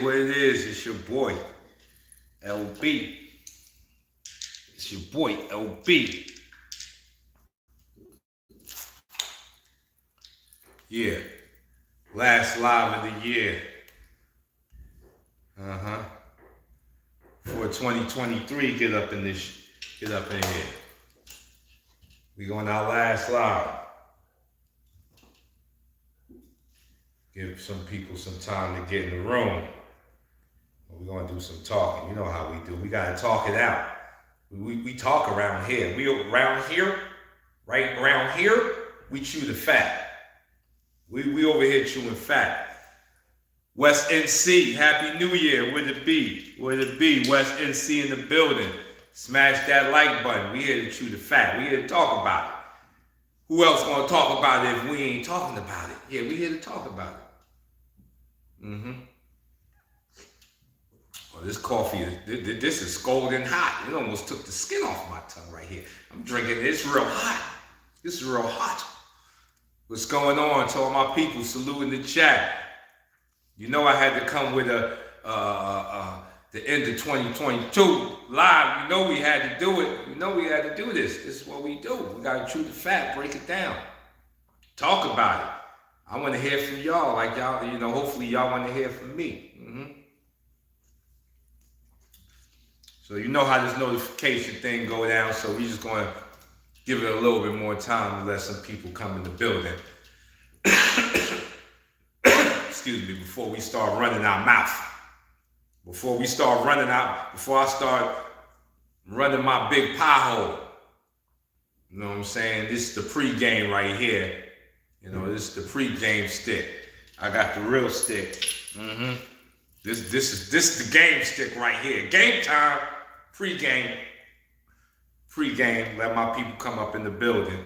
What it is, it's your boy, LB. It's your boy, LB. Yeah. Last live of the year. Uh-huh. For 2023, get up in here. We going our last live. Give some people some time to get in the room. We're going to do some talking. You know how we do. We got to talk it out. We talk around here. We around here, right around here, we chew the fat. We over here chewing fat. West NC, Happy New Year. Where'd it be? West NC in the building. Smash that like button. We here to chew the fat. We here to talk about it. Who else going to talk about it if we ain't talking about it? Yeah, we here to talk about it. Oh, this coffee, this is scalding hot. It almost took the skin off my tongue right here. I'm drinking it. It's real hot. This is real hot. What's going on to all my people? Salute in the chat. You know I had to come with the end of 2022 live. You know we had to do it. You know we had to do this. This is what we do. We got to chew the fat, break it down, talk about it. I want to hear from y'all, like y'all. You know, hopefully y'all want to hear from me. So you know how this notification thing go down. So we just going to give it a little bit more time to let some people come in the building. Excuse me, before we start running our mouth. Before I start running my big pie hole. You know what I'm saying? This is the pre-game right here. You know, this is the pre-game stick. I got the real stick. This is the game stick right here. Game time, pre-game. Pre-game, let my people come up in the building.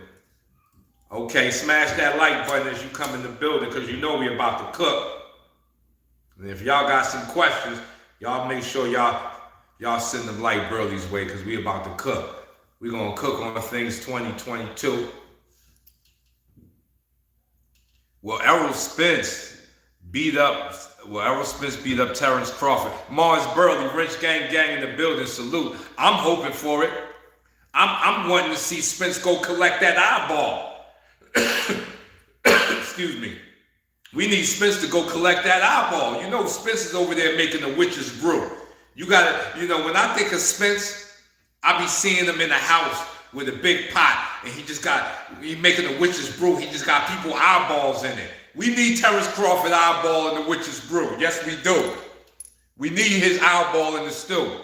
Okay, smash that like button as you come in the building because you know we about to cook. And if y'all got some questions, y'all make sure y'all send them light Burley's way because we about to cook. We gonna cook on things 2022. Well, Errol Spence beat up Terrence Crawford. Mars Burley, Rich Gang in the building, salute. I'm hoping for it. I'm wanting to see Spence go collect that eyeball. Excuse me. We need Spence to go collect that eyeball. You know Spence is over there making a witch's brew. You gotta, you know, when I think of Spence, I be seeing him in the house with a big pot, and he making a witch's brew. He just got people eyeballs in it. We need Terrence Crawford eyeball in the witch's brew. Yes, we do. We need his eyeball in the stew.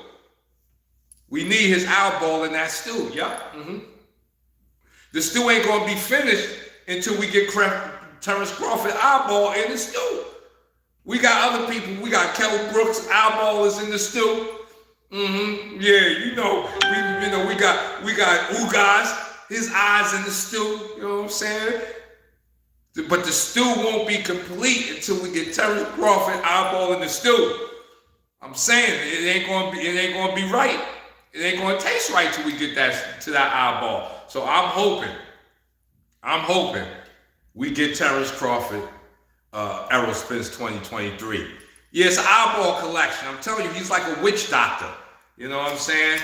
We need his eyeball in that stew, yeah? The stew ain't gonna be finished until we get Terrence Crawford eyeball in the stew. We got other people. We got Kell Brooks eyeball is in the stew. Yeah, you know we got Ugas, his eyes in the stew. You know what I'm saying? But the stew won't be complete until we get Terrence Crawford eyeball in the stew. I'm saying it ain't gonna be right. It ain't gonna taste right till we get that eyeball. So I'm hoping we get Terrence Crawford, Errol Spence 2023. Yeah, it's an eyeball collection. I'm telling you, he's like a witch doctor. You know what I'm saying?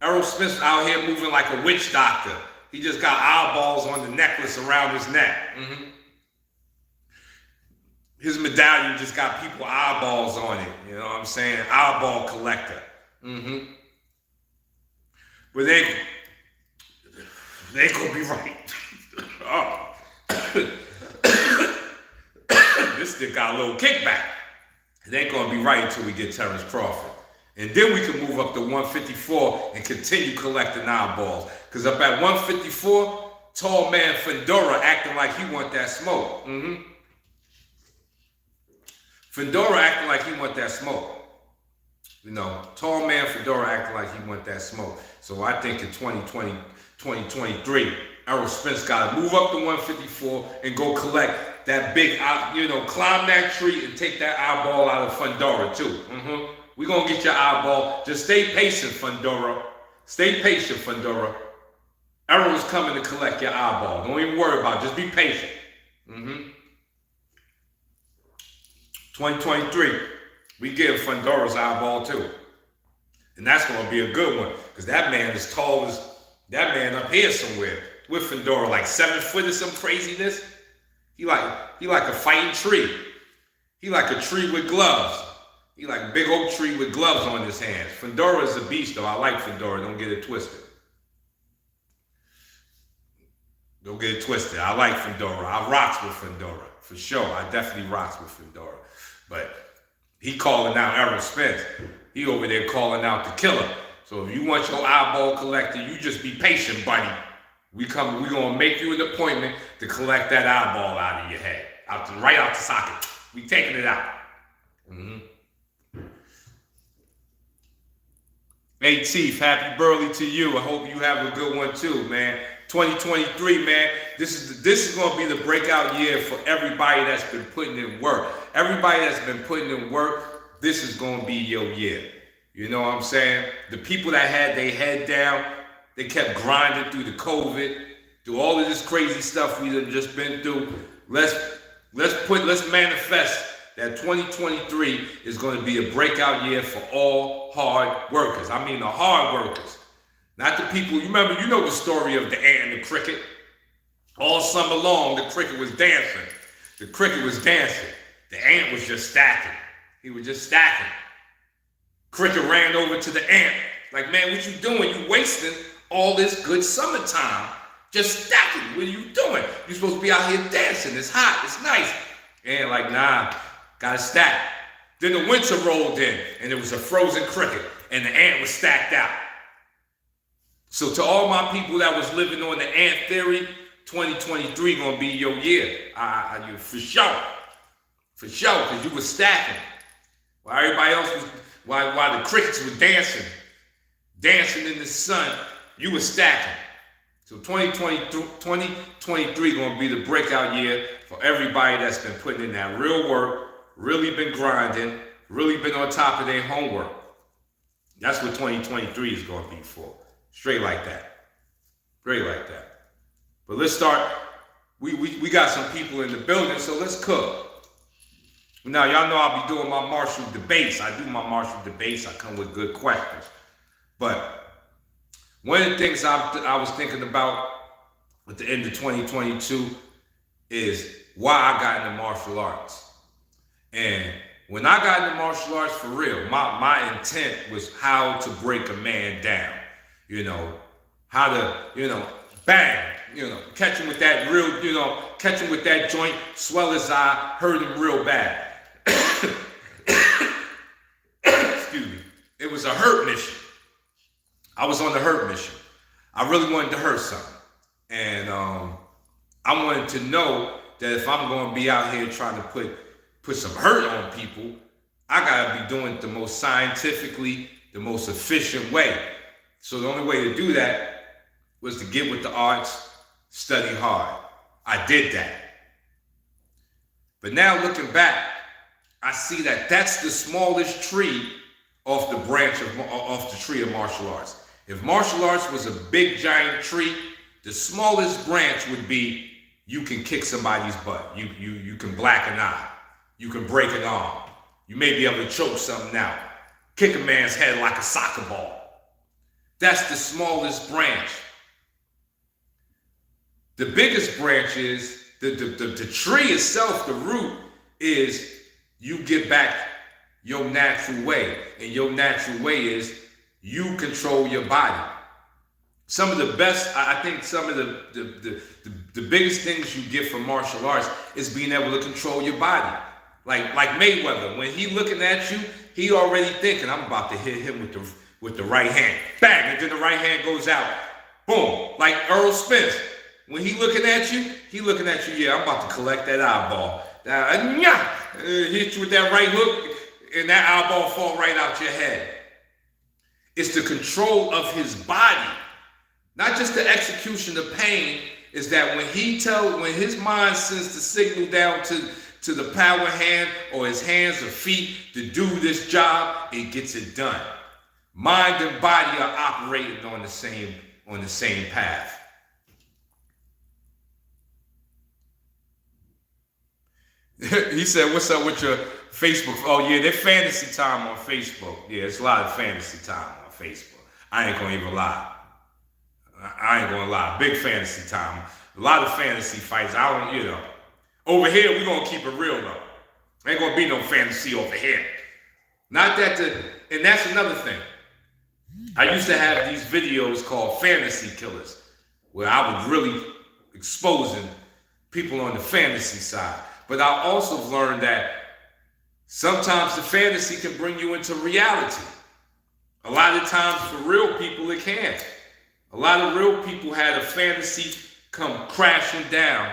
Errol Spence out here moving like a witch doctor. He just got eyeballs on the necklace around his neck. His medallion just got people eyeballs on it. You know what I'm saying? Eyeball collector. But they gonna be right. Oh. This thing got a little kickback. They ain't gonna be right until we get Terrence Crawford. And then we can move up to 154 and continue collecting eyeballs. Because up at 154, tall man Fedora acting like he want that smoke. Fedora acting like he want that smoke. You know, tall man Fedora acting like he want that smoke. So I think in 2023, Errol Spence got to move up to 154 and go collect that big, climb that tree and take that eyeball out of Fedora too. We're going to get your eyeball. Just stay patient, Fedora. Stay patient, Fedora. Errol is coming to collect your eyeball. Don't even worry about it. Just be patient. 2023. We give Fundora's eyeball too. And that's going to be a good one. Because that man is tall as that man up here somewhere. With Fundora, like 7 foot or some craziness. He like a fighting tree. He like a tree with gloves. He like a big oak tree with gloves on his hands. Fundora is a beast though. I like Fundora. Don't get it twisted. Don't get it twisted. I like Fundora. I rocks with Fundora. For sure. I definitely rocks with Fundora. But he calling out Errol Spence. He over there calling out the killer. So if you want your eyeball collected, you just be patient, buddy. We gonna make you an appointment to collect that eyeball out of your head. Right out the socket. We taking it out. Hey Chief, happy birthday to you. I hope you have a good one too, man. 2023, man. This is gonna be the breakout year for everybody that's been putting in work. Everybody that's been putting in work, this is gonna be your year. You know what I'm saying? The people that had their head down, they kept grinding through the COVID, through all of this crazy stuff we done just been through. Let's manifest that 2023 is going to be a breakout year for all hard workers. I mean the hard workers, not the people. You know the story of the ant and the cricket. All summer long, the cricket was dancing. The cricket was dancing. The ant was just stacking. He was just stacking. Cricket ran over to the ant. Like, man, what you doing? You wasting all this good summertime just stacking. What are you doing? You're supposed to be out here dancing. It's hot. It's nice. And like, nah, gotta stack. Then the winter rolled in, and it was a frozen cricket, and the ant was stacked out. So to all my people that was living on the ant theory, 2023 gonna be your year. For sure. For sure, because you was stacking. While everybody else was, while the crickets were dancing in the sun, you were stacking. So 2023 gonna be the breakout year for everybody that's been putting in that real work, really been grinding, really been on top of their homework. That's what 2023 is gonna be for. Straight like that. Straight like that. But let's start. We got some people in the building, so let's cook. Now, y'all know I'll be doing my Marshall debates. I do my Marshall debates. I come with good questions. But one of the things I was thinking about at the end of 2022 is why I got into martial arts. And when I got into martial arts for real, my intent was how to break a man down. You know, how to, bang, catch him with that real, catch him with that joint, swell his eye, hurt him real bad. Excuse me. It was a hurt mission. I was on the hurt mission. I really wanted to hurt something. And I wanted to know that if I'm going to be out here trying to put some hurt on people, I got to be doing it the most scientifically, the most efficient way. So the only way to do that was to get with the arts, study hard. I did that. But now looking back, I see that that's the smallest tree off the branch off the tree of martial arts. If martial arts was a big giant tree, the smallest branch would be you can kick somebody's butt. You can black an eye. You can break an arm. You may be able to choke something out. Kick a man's head like a soccer ball. That's the smallest branch. The biggest branch is the tree itself, the root is you get back your natural way. And your natural way is you control your body. Some of the best, I think some of the biggest things you get from martial arts is being able to control your body. Like Mayweather, when he looking at you, he already thinking, I'm about to hit him with the right hand. Bang, and then the right hand goes out. Boom, like Errol Spence. When he looking at you, yeah, I'm about to collect that eyeball. Hit you with that right hook, and that eyeball fall right out your head. It's the control of his body, not just the execution of pain. Is that when his mind sends the signal down to the power hand or his hands or feet to do this job, it gets it done. Mind and body are operating on the same path. He said, "What's up with your Facebook. Oh yeah, they're fantasy time on Facebook. Yeah, it's a lot of fantasy time on Facebook. I ain't gonna even lie. I ain't gonna lie. Big fantasy time. A lot of fantasy fights. I don't, Over here, we gonna keep it real though. Ain't gonna be no fantasy over here. Not that and that's another thing. I used to have these videos called Fantasy Killers, where I was really exposing people on the fantasy side. But I also learned that sometimes the fantasy can bring you into reality. A lot of times for real people, it can't. A lot of real people had a fantasy come crashing down.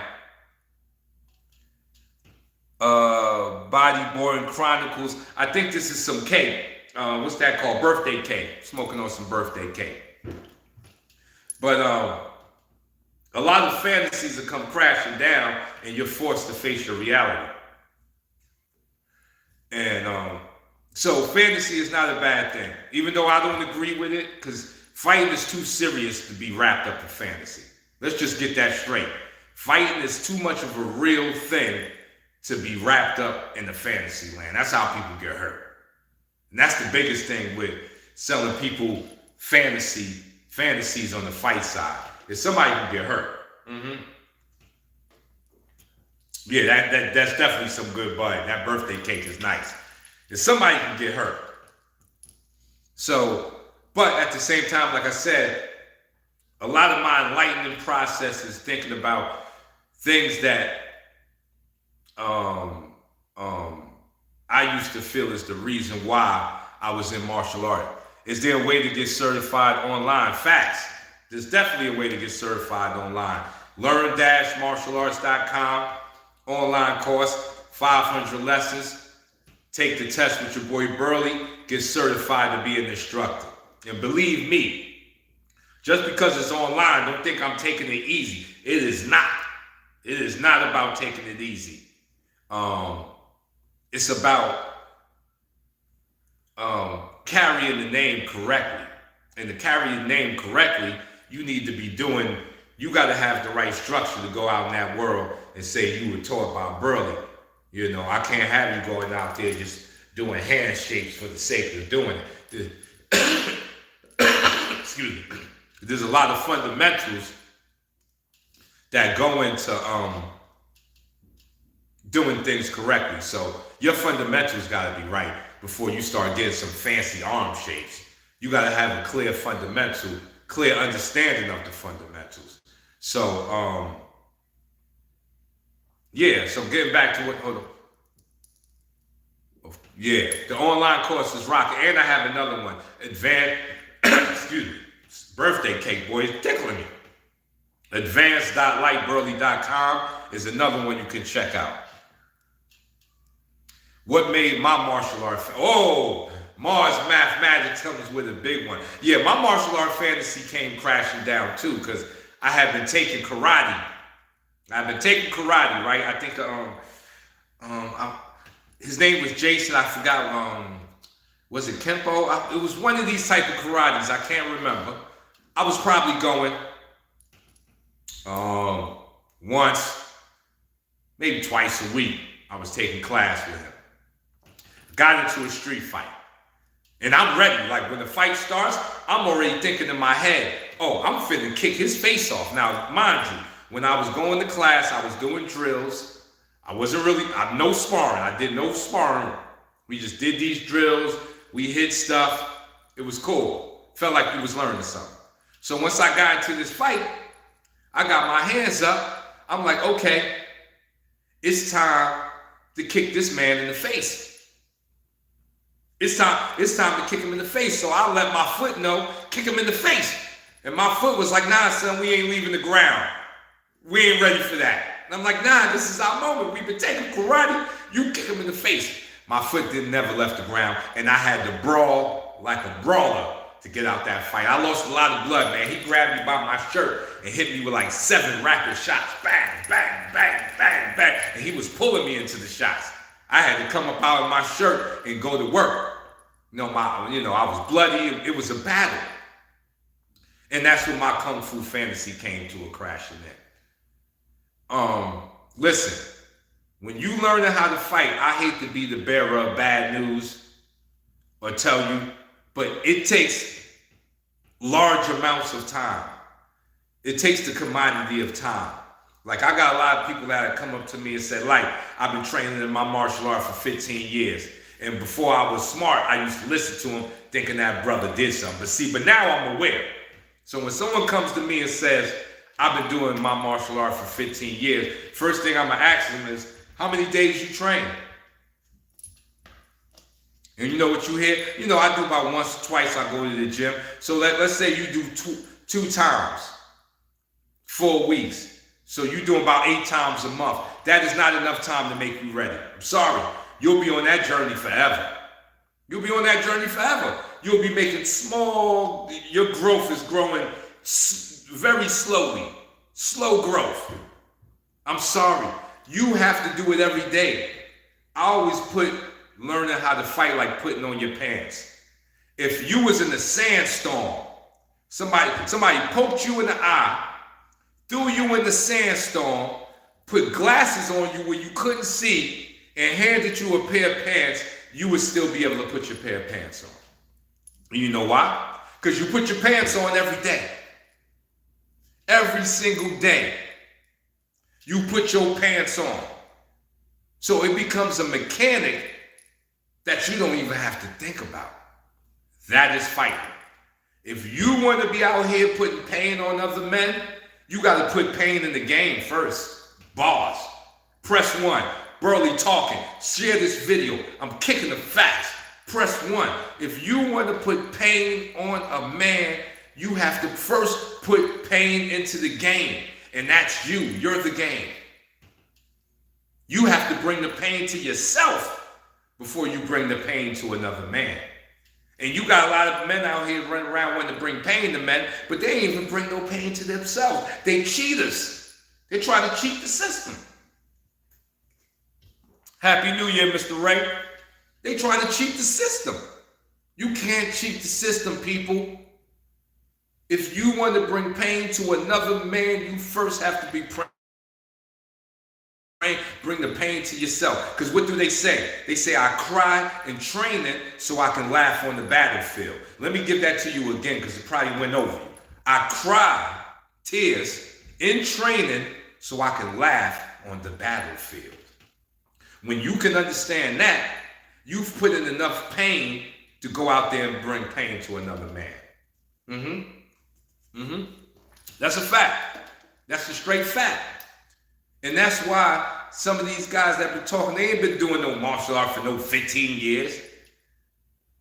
Bodyboarding Chronicles. I think this is some cake. What's that called? Birthday cake. Smoking on some birthday cake. But a lot of fantasies will come crashing down and you're forced to face your reality. And so fantasy is not a bad thing. Even though I don't agree with it, because fighting is too serious to be wrapped up in fantasy. Let's just get that straight. Fighting is too much of a real thing to be wrapped up in the fantasy land. That's how people get hurt. And that's the biggest thing with selling people fantasies on the fight side. Is somebody can get hurt. Mm-hmm. Yeah, that's definitely some good bud. That birthday cake is nice. If somebody can get hurt. So, but at the same time, like I said, a lot of my enlightening process is thinking about things that I used to feel is the reason why I was in martial art. Is there a way to get certified online? Facts. There's definitely a way to get certified online. Learn-martialarts.com, online course, 500 lessons. Take the test with your boy Burley, get certified to be an instructor. And believe me, just because it's online, don't think I'm taking it easy. It is not. It is not about taking it easy. It's about carrying the name correctly. And to carry the name correctly, you need to be you got to have the right structure to go out in that world and say you were taught by Burley. I can't have you going out there just doing handshakes for the sake of doing it. Excuse me. There's a lot of fundamentals that go into doing things correctly. So your fundamentals got to be right before you start getting some fancy arm shapes. You got to have a clear understanding of the fundamentals. So, so getting back to hold on. Yeah, the online course is rocking. And I have another one. Advanced, excuse me, birthday cake, boy, it's tickling me. Advanced.lightburley.com is another one you can check out. What made my martial art? Mars Mathematics comes with a big one. Yeah, my martial art fantasy came crashing down too because I have been taking karate. Right? I think his name was Jason. I forgot. Was it Kempo? It was one of these type of karates. I can't remember. I was probably going once, maybe twice a week. I was taking class with him. Got into a street fight. And I'm ready. Like when the fight starts, I'm already thinking in my head, I'm finna kick his face off. Now, mind you, when I was going to class, I was doing drills. No sparring. I did no sparring. We just did these drills. We hit stuff. It was cool. Felt like we was learning something. So once I got into this fight, I got my hands up. I'm like, okay, it's time to kick this man in the face. It's time to kick him in the face. So I let my foot know, kick him in the face. And my foot was like, nah, son, we ain't leaving the ground. We ain't ready for that. And I'm like, nah, this is our moment. We've been taking karate. You kick him in the face. My foot never left the ground. And I had to brawl like a brawler to get out that fight. I lost a lot of blood, man. He grabbed me by my shirt and hit me with like 7 rapid shots. Bang, bang, bang, bang, bang. And he was pulling me into the shots. I had to come up out of my shirt and go to work. I was bloody. It was a battle. And that's when my Kung Fu fantasy came to a crashing end. Listen, When you learning how to fight, I hate to be the bearer of bad news or tell you, but it takes large amounts of time. It takes the commodity of time. Like, I got a lot of people that have come up to me and said, like, I've been training in my martial art for 15 years. And before I was smart, I used to listen to him thinking that brother did something. But now I'm aware. So when someone comes to me and says, I've been doing my martial art for 15 years, first thing I'm gonna ask them is, how many days you train? And you know what you hear? You know, I do about once or twice I go to the gym. So let's say you do two times, 4 weeks. So you're doing about 8 times a month. That is not enough time to make you ready. I'm sorry. You'll be on that journey forever. You'll be on that journey forever. You'll be making small, your growth is growing very slowly. Slow growth. I'm sorry. You have to do it every day. I always put learning how to fight like putting on your pants. If you was in a sandstorm, somebody poked you in the eye, threw you in the sandstorm, put glasses on you where you couldn't see, and handed you a pair of pants, you would still be able to put your pair of pants on. And you know why? Because you put your pants on every day. Every single day. You put your pants on. So it becomes a mechanic that you don't even have to think about. That is fighting. If you want to be out here putting pain on other men, you got to put pain in the game first. Bars. Press 1. Burley talking. Share this video. I'm kicking the facts. Press 1. If you want to put pain on a man, you have to first put pain into the game. And that's you. You're the game. You have to bring the pain to yourself before you bring the pain to another man. And you got a lot of men out here running around wanting to bring pain to men, but they ain't even bring no pain to themselves. They cheaters. They try to cheat the system. Happy New Year, Mr. Ray. They try to cheat the system. You can't cheat the system, people. If you want to bring pain to another man, you first have to be praying. Bring the pain to yourself. Because what do they say? They say, I cry in training so I can laugh on the battlefield. Let me give that to you again because it probably went over you. I cry tears in training so I can laugh on the battlefield. When you can understand that, you've put in enough pain to go out there and bring pain to another man. That's a fact. That's a straight fact. And that's why some of these guys that been talking, they ain't been doing no martial art for no 15 years.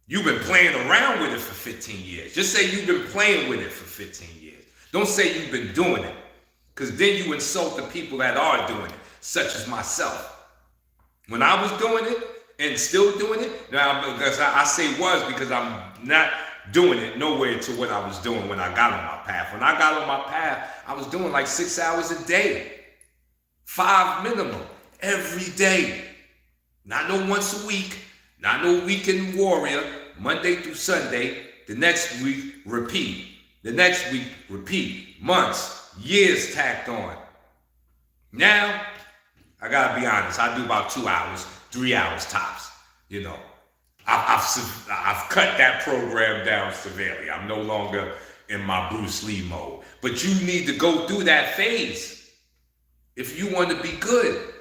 You've been playing around with it for 15 years. Just say you've been playing with it for 15 years. Don't say you've been doing it, because then you insult the people that are doing it, such as myself. When I was doing it and still doing it, now because I say was because I'm not doing it nowhere to what I was doing when I got on my path. When I got on my path, I was doing like 6 hours a day. 5 minimum every day. Not no once a week, not no weekend warrior, Monday through Sunday. The next week, repeat. The next week, repeat. Months, years tacked on. Now, I gotta be honest, I do about 2 hours, 3 hours tops. You know, I've cut that program down severely. I'm no longer in my Bruce Lee mode. But you need to go through that phase if you want to be good.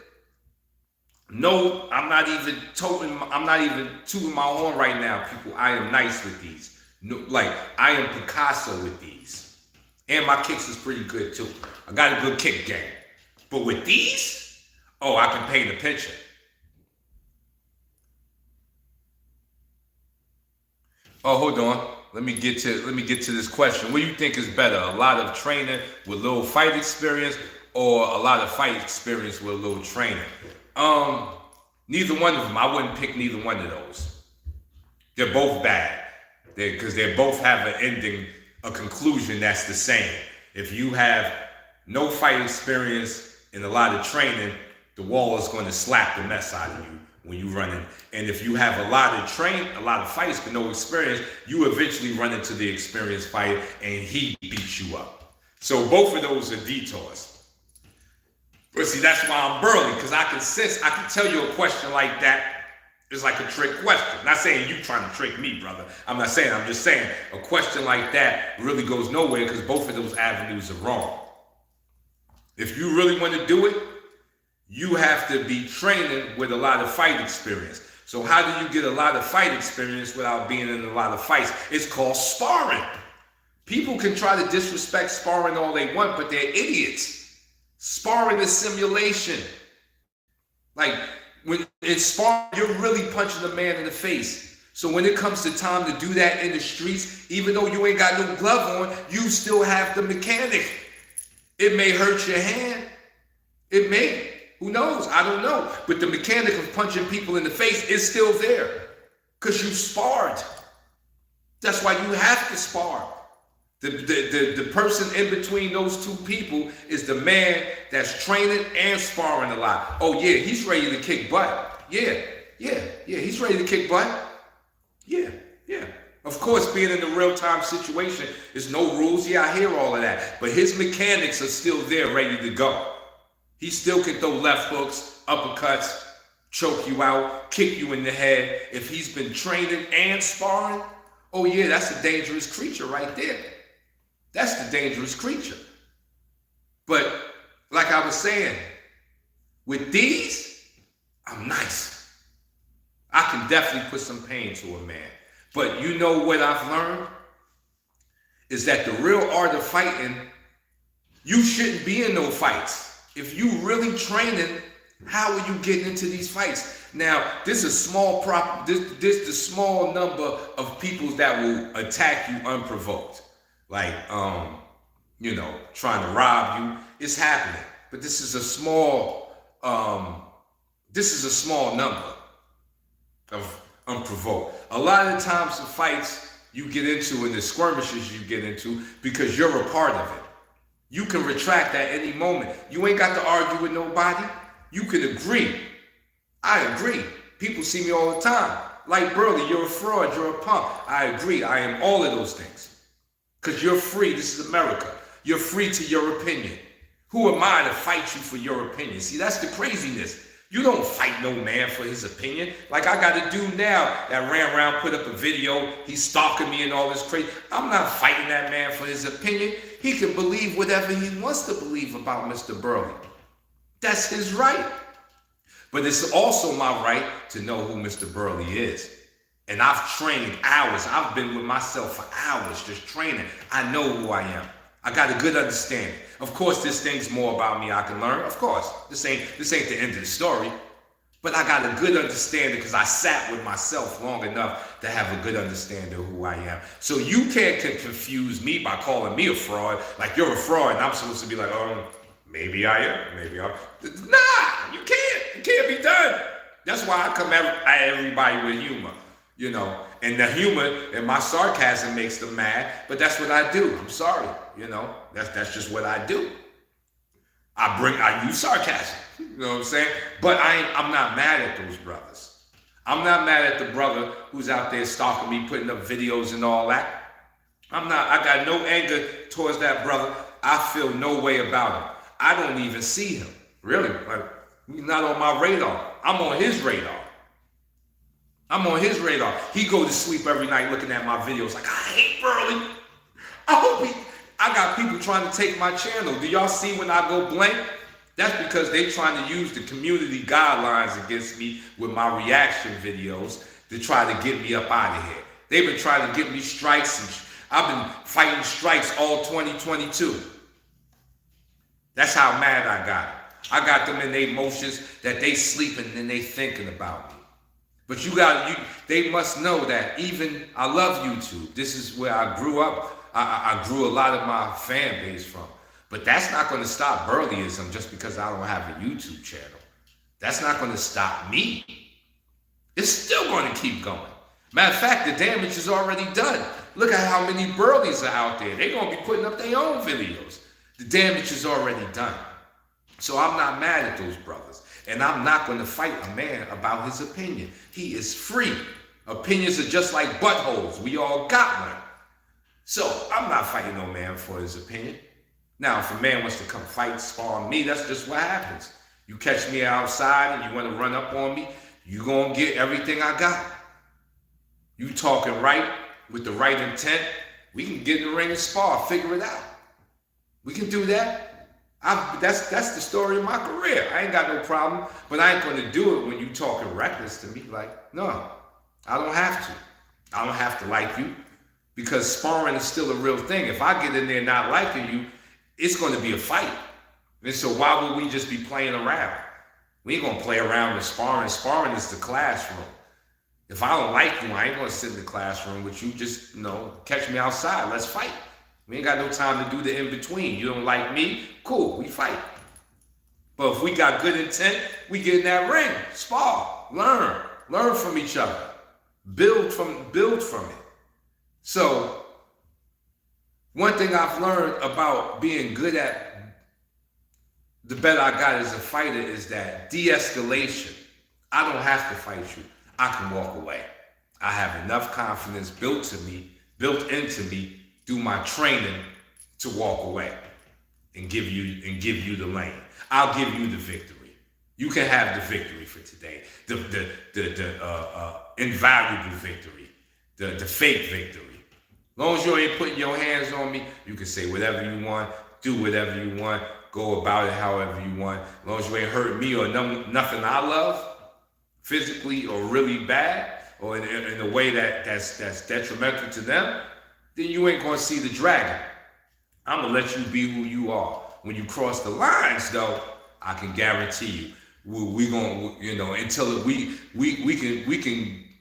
No, I'm not even tooting my horn right now, people. I am nice with these. No, like, I am Picasso with these. And my kicks is pretty good too. I got a good kick game. But with these, oh, I can paint a picture. Oh, hold on. Let me get to this question. What do you think is better? A lot of training with little fight experience, or a lot of fight experience with a little training? Neither one of them. I wouldn't pick neither one of those. They're both bad. Because they both have an ending, a conclusion that's the same. If you have no fight experience and a lot of training, the wall is going to slap the mess out of you when you run in. And if you have a lot of fights but no experience, you eventually run into the experienced fighter and he beats you up. So both of those are detours. But see, that's why I'm Burley, because I can tell you a question like that is like a trick question. I'm not saying you trying to trick me, brother. I'm just saying a question like that really goes nowhere because both of those avenues are wrong. If you really want to do it, you have to be training with a lot of fight experience. So how do you get a lot of fight experience without being in a lot of fights? It's called sparring. People can try to disrespect sparring all they want, but they're idiots. Sparring is simulation. Like, when it's sparring, you're really punching a man in the face. So when it comes to time to do that in the streets, even though you ain't got no glove on, you still have the mechanic. It may hurt your hand. It may. Who knows? I don't know. But the mechanic of punching people in the face is still there because you sparred. That's why you have to spar. The person in between those two people is the man that's training and sparring a lot. Oh yeah, he's ready to kick butt. Yeah, he's ready to kick butt. Yeah. Of course, being in the real-time situation, there's no rules. Yeah, I hear all of that. But his mechanics are still there, ready to go. He still can throw left hooks, uppercuts, choke you out, kick you in the head. If he's been training and sparring, oh yeah, that's a dangerous creature right there. That's the dangerous creature. But like I was saying, with these, I'm nice. I can definitely put some pain to a man. But you know what I've learned? Is that the real art of fighting, you shouldn't be in no fights. If you really training, how are you getting into these fights? Now, this is this the small number of people that will attack you unprovoked. Like, trying to rob you. It's happening. But this is a small number of unprovoked. A lot of the times the fights you get into and the skirmishes you get into because you're a part of it. You can retract at any moment. You ain't got to argue with nobody. You can agree. I agree. People see me all the time. Like Burley, you're a fraud, you're a punk. I agree. I am all of those things. Because you're free. This is America. You're free to your opinion. Who am I to fight you for your opinion? See, that's the craziness. You don't fight no man for his opinion. Like I got a dude now that ran around, put up a video. He's stalking me and all this crazy. I'm not fighting that man for his opinion. He can believe whatever he wants to believe about Mr. Burley. That's his right. But it's also my right to know who Mr. Burley is. And I've trained hours. I've been with myself for hours just training. I know who I am. I got a good understanding. Of course, this thing's more about me I can learn. Of course, this ain't the end of the story. But I got a good understanding because I sat with myself long enough to have a good understanding of who I am. So you can't confuse me by calling me a fraud. Like you're a fraud and I'm supposed to be like, oh, maybe I am, maybe I'm. Nah, you can't. It can't be done. That's why I come at everybody with humor. And the humor and my sarcasm makes them mad, but that's what I do. I'm sorry, that's just what I do. I use sarcasm, you know what I'm saying? But I'm not mad at those brothers. I'm not mad at the brother who's out there stalking me, putting up videos and all that. I got no anger towards that brother. I feel no way about him. I don't even see him, really. Like, he's not on my radar. I'm on his radar. He go to sleep every night looking at my videos like, I hate Burley. I got people trying to take my channel. Do y'all see when I go blank? That's because they trying to use the community guidelines against me with my reaction videos to try to get me up out of here. They've been trying to give me strikes, and I've been fighting strikes all 2022. That's how mad I got. I got them in their emotions that they sleeping and they thinking about me. But they must know that even I love YouTube. This is where I grew up. I grew a lot of my fan base from. But that's not going to stop Burleyism just because I don't have a YouTube channel. That's not going to stop me. It's still going to keep going. Matter of fact, the damage is already done. Look at how many Burleys are out there. They're going to be putting up their own videos. The damage is already done. So I'm not mad at those brothers. And I'm not going to fight a man about his opinion. He is free. Opinions are just like buttholes. We all got one. So I'm not fighting no man for his opinion. Now, if a man wants to come fight, spar me, that's just what happens. You catch me outside and you want to run up on me, you gonna get everything I got. You talking right with the right intent, we can get in the ring and spar, figure it out. We can do that. That's the story of my career. I ain't got no problem, but I ain't gonna do it when you talking reckless to me. Like, no, I don't have to. I don't have to like you, because sparring is still a real thing. If I get in there not liking you, it's gonna be a fight. And so why would we just be playing around? We ain't gonna play around with sparring. Sparring is the classroom. If I don't like you, I ain't gonna sit in the classroom with you. Just, catch me outside, let's fight. We ain't got no time to do the in-between. You don't like me? Cool, we fight. But if we got good intent, we get in that ring, spar, learn from each other, build from it. So one thing I've learned about being good at, the better I got as a fighter, is that de-escalation. I don't have to fight you. I can walk away. I have enough confidence built into me through my training to walk away and give you the lane. I'll give you the victory. You can have the victory for today. The invaluable victory. The fake victory. As long as you ain't putting your hands on me, you can say whatever you want, do whatever you want, go about it however you want. As long as you ain't hurt me or nothing I love, physically or really bad, or in a way that's detrimental to them, then you ain't gonna see the dragon. I'm gonna let you be who you are. When you cross the lines, though, I can guarantee you, we gonna, until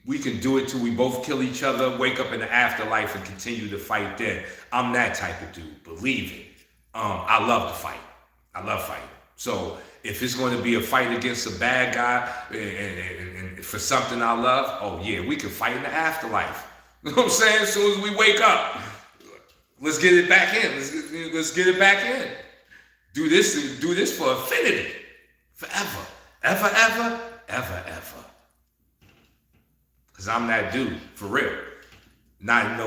we can do it till we both kill each other, wake up in the afterlife, and continue to fight. Then I'm that type of dude. Believe it. I love to fight. I love fighting. So if it's going to be a fight against a bad guy and for something I love, oh yeah, we can fight in the afterlife. You know what I'm saying? As soon as we wake up, let's get it back in. Let's get it back in. Do this for infinity, forever, ever. Cause I'm that dude, for real. Not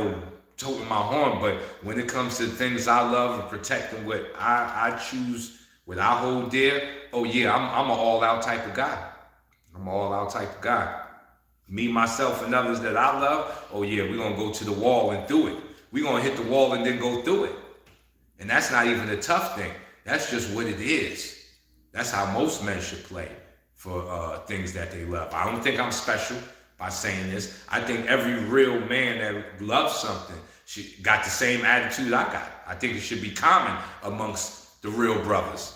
toting my horn, but when it comes to things I love and protecting what I choose, what I hold dear, oh yeah, I'm an all-out type of guy. I'm an all-out type of guy. Me, myself, and others that I love, oh yeah, we're gonna go to the wall and do it. We're gonna hit the wall and then go through it. And that's not even a tough thing. That's just what it is. That's how most men should play for things that they love. I don't think I'm special by saying this. I think every real man that loves something got the same attitude I got. I think it should be common amongst the real brothers.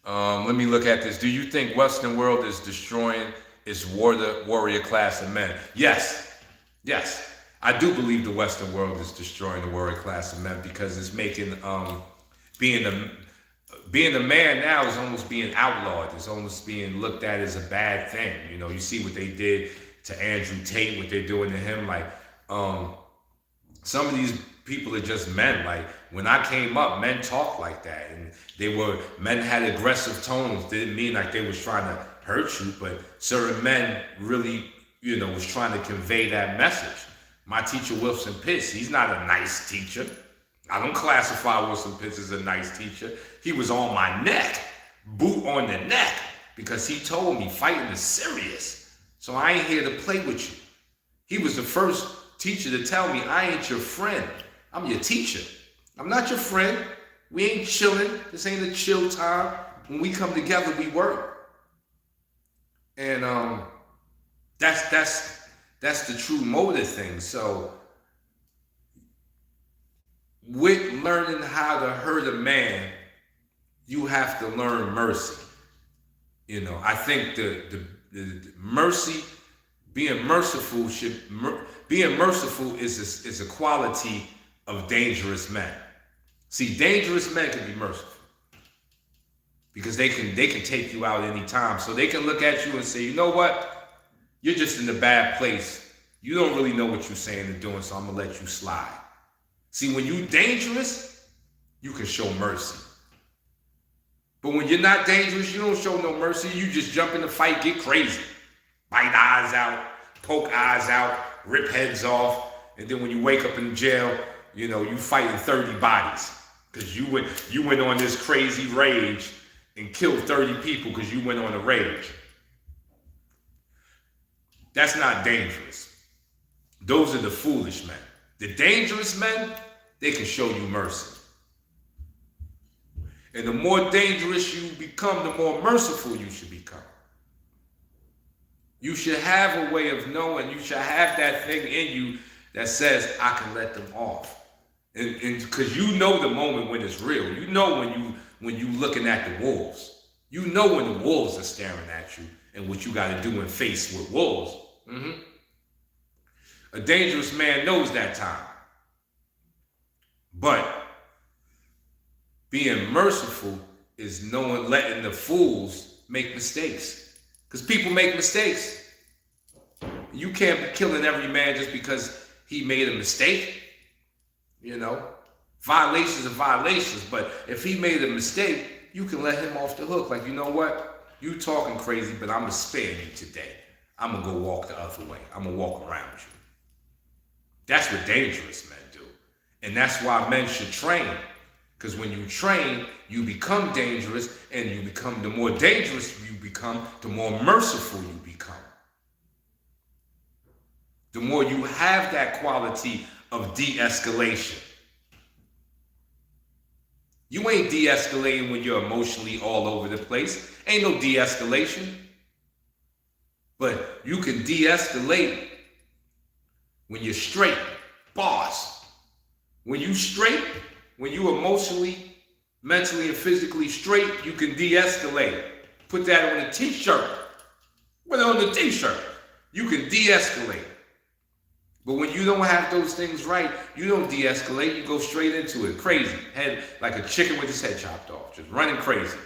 Let me look at this. Do you think Western world is destroying its warrior class of men? Yes. I do believe the Western world is destroying the warrior class of men, because it's making being a man now is almost being outlawed. It's almost being looked at as a bad thing. You see what they did to Andrew Tate, what they're doing to him. Like, some of these people are just men. Like, when I came up, men talked like that, and men had aggressive tones. Didn't mean like they was trying to hurt you, but certain men really, was trying to convey that message. My teacher, Wilson Pitts, he's not a nice teacher. I don't classify Wilson Pitts as a nice teacher. He was on my neck, boot on the neck, because he told me fighting is serious. So I ain't here to play with you. He was the first teacher to tell me, I ain't your friend. I'm your teacher. I'm not your friend. We ain't chilling. This ain't a chill time. When we come together, we work. And that's the true motive thing. So with learning how to hurt a man, you have to learn mercy. I think the mercy, being merciful is a quality of dangerous men. See, dangerous men can be merciful because they can take you out anytime. So they can look at you and say, you know what? You're just in a bad place. You don't really know what you're saying and doing, so I'm gonna let you slide. See, when you're dangerous, you can show mercy. But when you're not dangerous, you don't show no mercy. You just jump in the fight, get crazy. Bite eyes out, poke eyes out, rip heads off. And then when you wake up in jail, you fighting 30 bodies because you went on this crazy rage and killed 30 people because you went on a rage. That's not dangerous. Those are the foolish men. The dangerous men, they can show you mercy. And the more dangerous you become, the more merciful you should become. You should have a way of knowing, you should have that thing in you that says, I can let them off. And because you know the moment when it's real. You know when you looking at the wolves. You know when the wolves are staring at you and what you got to do in face with wolves. A dangerous man knows that time. But being merciful is letting the fools make mistakes. Because people make mistakes. You can't be killing every man just because he made a mistake. Violations are violations. But if he made a mistake, you can let him off the hook. Like, you know what? You talking crazy, but I'm going to spare you today. I'm going to go walk the other way. I'm going to walk around you. That's what dangerous men do. And that's why men should train. Because when you train, you become dangerous, and the more dangerous you become, the more merciful you become. The more you have that quality of de-escalation. You ain't de-escalating when you're emotionally all over the place. Ain't no de-escalation. But you can de-escalate when you're straight. Bars. When you straight, when you emotionally, mentally, and physically straight, you can de-escalate. Put that on a t-shirt. Put it on the t-shirt. You can de-escalate. But when you don't have those things right, you don't de-escalate. You go straight into it. Crazy. Head like a chicken with its head chopped off. Just running crazy.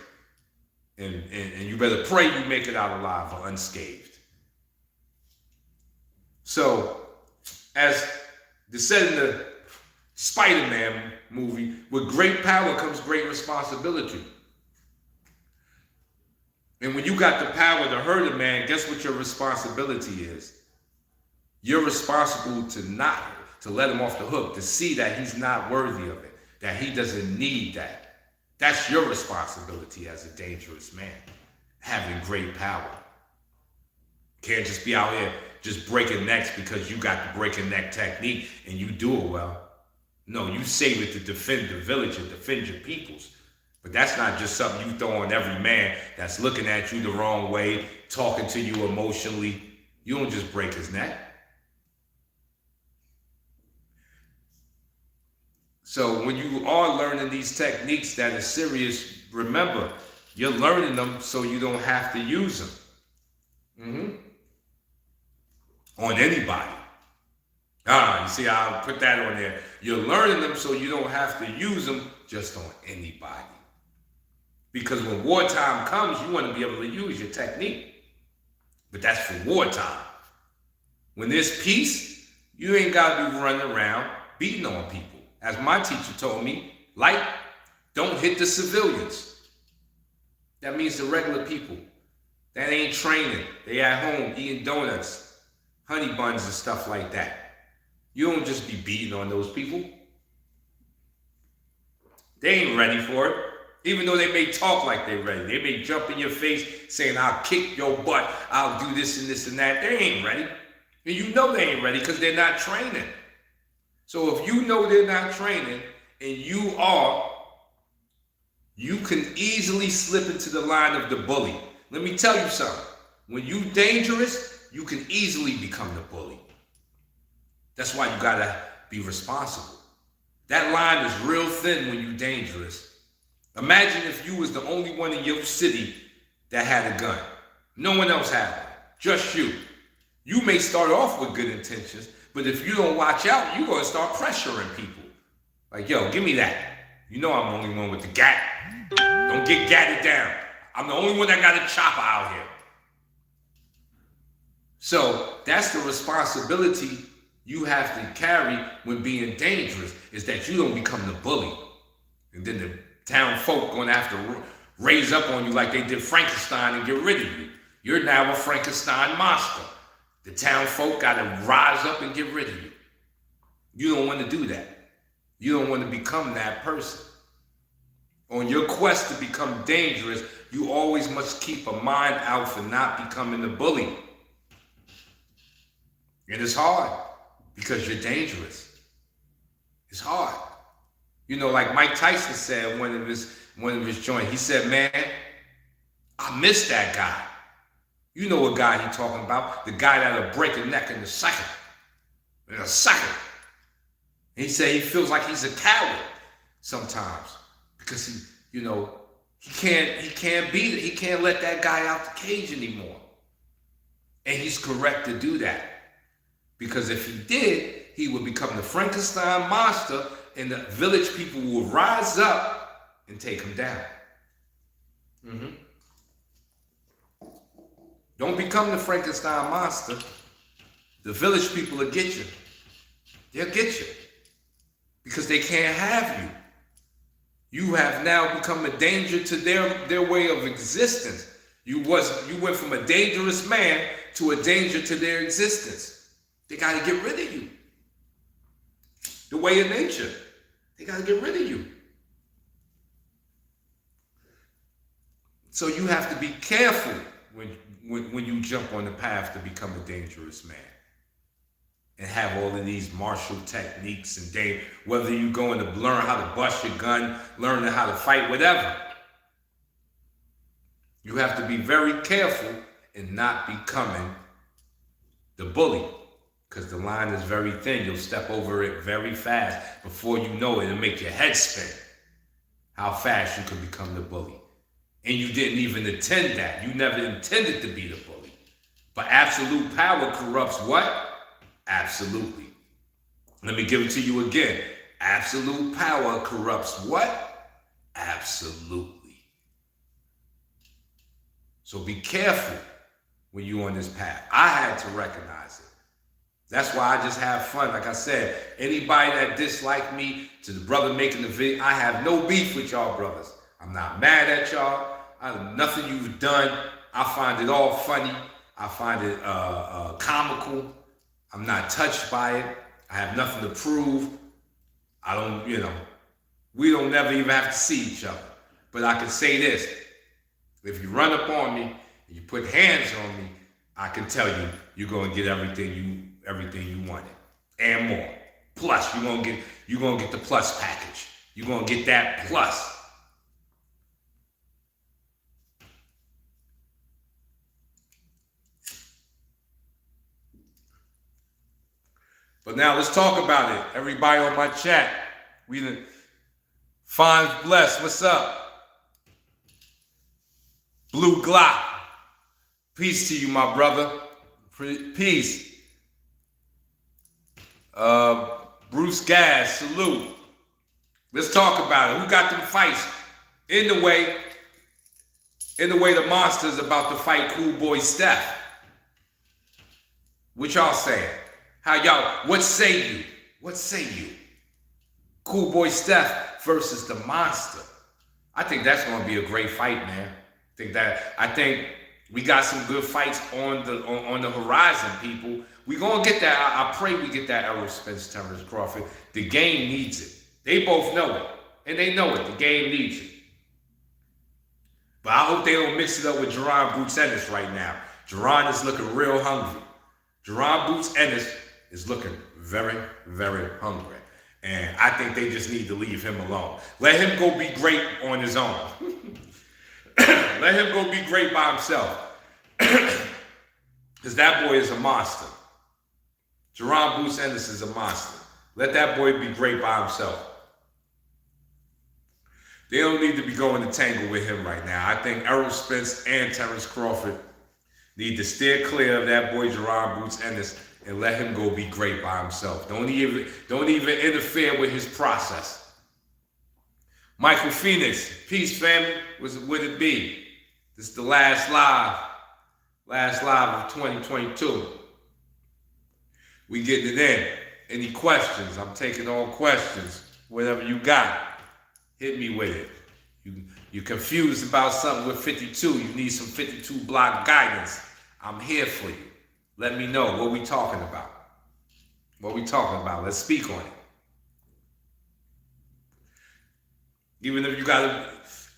And you better pray you make it out alive or unscathed. So, as they said in the Spider-Man movie, with great power comes great responsibility. And when you got the power to hurt a man, guess what your responsibility is? You're responsible to let him off the hook, to see that he's not worthy of it, that he doesn't need that. That's your responsibility as a dangerous man, having great power. Can't just be out here just breaking necks because you got the breaking neck technique and you do it well. No, you save it to defend the village and defend your peoples. But that's not just something you throw on every man that's looking at you the wrong way, talking to you emotionally. You don't just break his neck. So when you are learning these techniques that are serious, remember, you're learning them so you don't have to use them. On anybody. You see how I put that on there? You're learning them so you don't have to use them just on anybody. Because when wartime comes, you want to be able to use your technique. But that's for wartime. When there's peace, you ain't got to be running around beating on people. As my teacher told me, don't hit the civilians. That means the regular people. That ain't training. They at home eating donuts, honey buns and stuff like that. You don't just be beating on those people. They ain't ready for it. Even though they may talk like they're ready. They may jump in your face saying, I'll kick your butt. I'll do this and this and that. They ain't ready. And you know they ain't ready because they're not training. So if you know they're not training and you are, you can easily slip into the line of the bully. Let me tell you something. When you dangerous, you can easily become the bully. That's why you gotta be responsible. That line is real thin when you're dangerous. Imagine if you was the only one in your city that had a gun. No one else had one, just you. You may start off with good intentions, but if you don't watch out, you're gonna start pressuring people. Like, yo, give me that. You know I'm the only one with the gat. Don't get gatted down. I'm the only one that got a chopper out here. So that's the responsibility you have to carry when being dangerous, is that you don't become the bully. And then the town folk gonna have to raise up on you like they did Frankenstein and get rid of you. You're now a Frankenstein monster. The town folk gotta rise up and get rid of you. You don't want to do that. You don't want to become that person. On your quest to become dangerous, you always must keep a mind out for not becoming a bully. And it's hard because you're dangerous. It's hard. You know, like Mike Tyson said in one of his joints, he said, man, I miss that guy. You know what guy he talking about? The guy that'll break a neck in a second. In a second. And he said he feels like he's a coward sometimes because he can't let that guy out the cage anymore. And he's correct to do that. Because if he did, he would become the Frankenstein monster and the village people will rise up and take him down. Don't become the Frankenstein monster. The village people will get you. They'll get you. Because they can't have you. You have now become a danger to their way of existence. You went from a dangerous man to a danger to their existence. They got to get rid of you. The way of nature. They got to get rid of you. So you have to be careful when you jump on the path to become a dangerous man. And have all of these martial techniques and whether you're going to learn how to bust your gun, learning how to fight, whatever. You have to be very careful in not becoming the bully. Because the line is very thin. You'll step over it very fast. Before you know it, it'll make your head spin. How fast you could become the bully. And you didn't even intend that. You never intended to be the bully. But absolute power corrupts what? Absolutely. Let me give it to you again. Absolute power corrupts what? Absolutely. So be careful when you're on this path. I had to recognize it. That's why I just have fun. Like I said, anybody that disliked me, to the brother making the video, I have no beef with y'all brothers. I'm not mad at y'all. Nothing you've done. I find it all funny. I find it comical. I'm not touched by it. I have nothing to prove. I don't, we don't never even have to see each other. But I can say this. If you run up on me and you put hands on me, I can tell you, you're going to get everything you wanted and more. Plus, you're going to get the plus package. You're going to get that plus. But now let's talk about it. Everybody on my chat, Fines Bless, what's up? Blue Glock, peace to you, my brother. Peace. Bruce Gas, salute. Let's talk about it. Who got them fights? In the way the monster's about to fight Cool Boy Steph. What y'all saying? What say you? What say you? Cool Boy Steph versus the monster. I think that's going to be a great fight, man. I think we got some good fights on the horizon, people. We going to get that. I pray we get that Errol Spence, Terrence Crawford. The game needs it. They both know it. And they know it. The game needs it. But I hope they don't mix it up with Jaron Boots Ennis right now. Jaron is looking real hungry. Jaron Boots Ennis is looking very, very hungry. And I think they just need to leave him alone. Let him go be great on his own. Let him go be great by himself. Because that boy is a monster. Jaron Boots Ennis is a monster. Let that boy be great by himself. They don't need to be going to tangle with him right now. I think Errol Spence and Terrence Crawford need to steer clear of that boy Jaron Boots Ennis and let him go be great by himself. Don't even interfere with his process. Michael Phoenix, peace, family. Would it be? This is the last live of 2022. We getting it in. Any questions? I'm taking all questions. Whatever you got, hit me with it. You're confused about something with 52. You need some 52 block guidance. I'm here for you. Let me know what we talking about. What we talking about. Let's speak on it. Even if you gotta,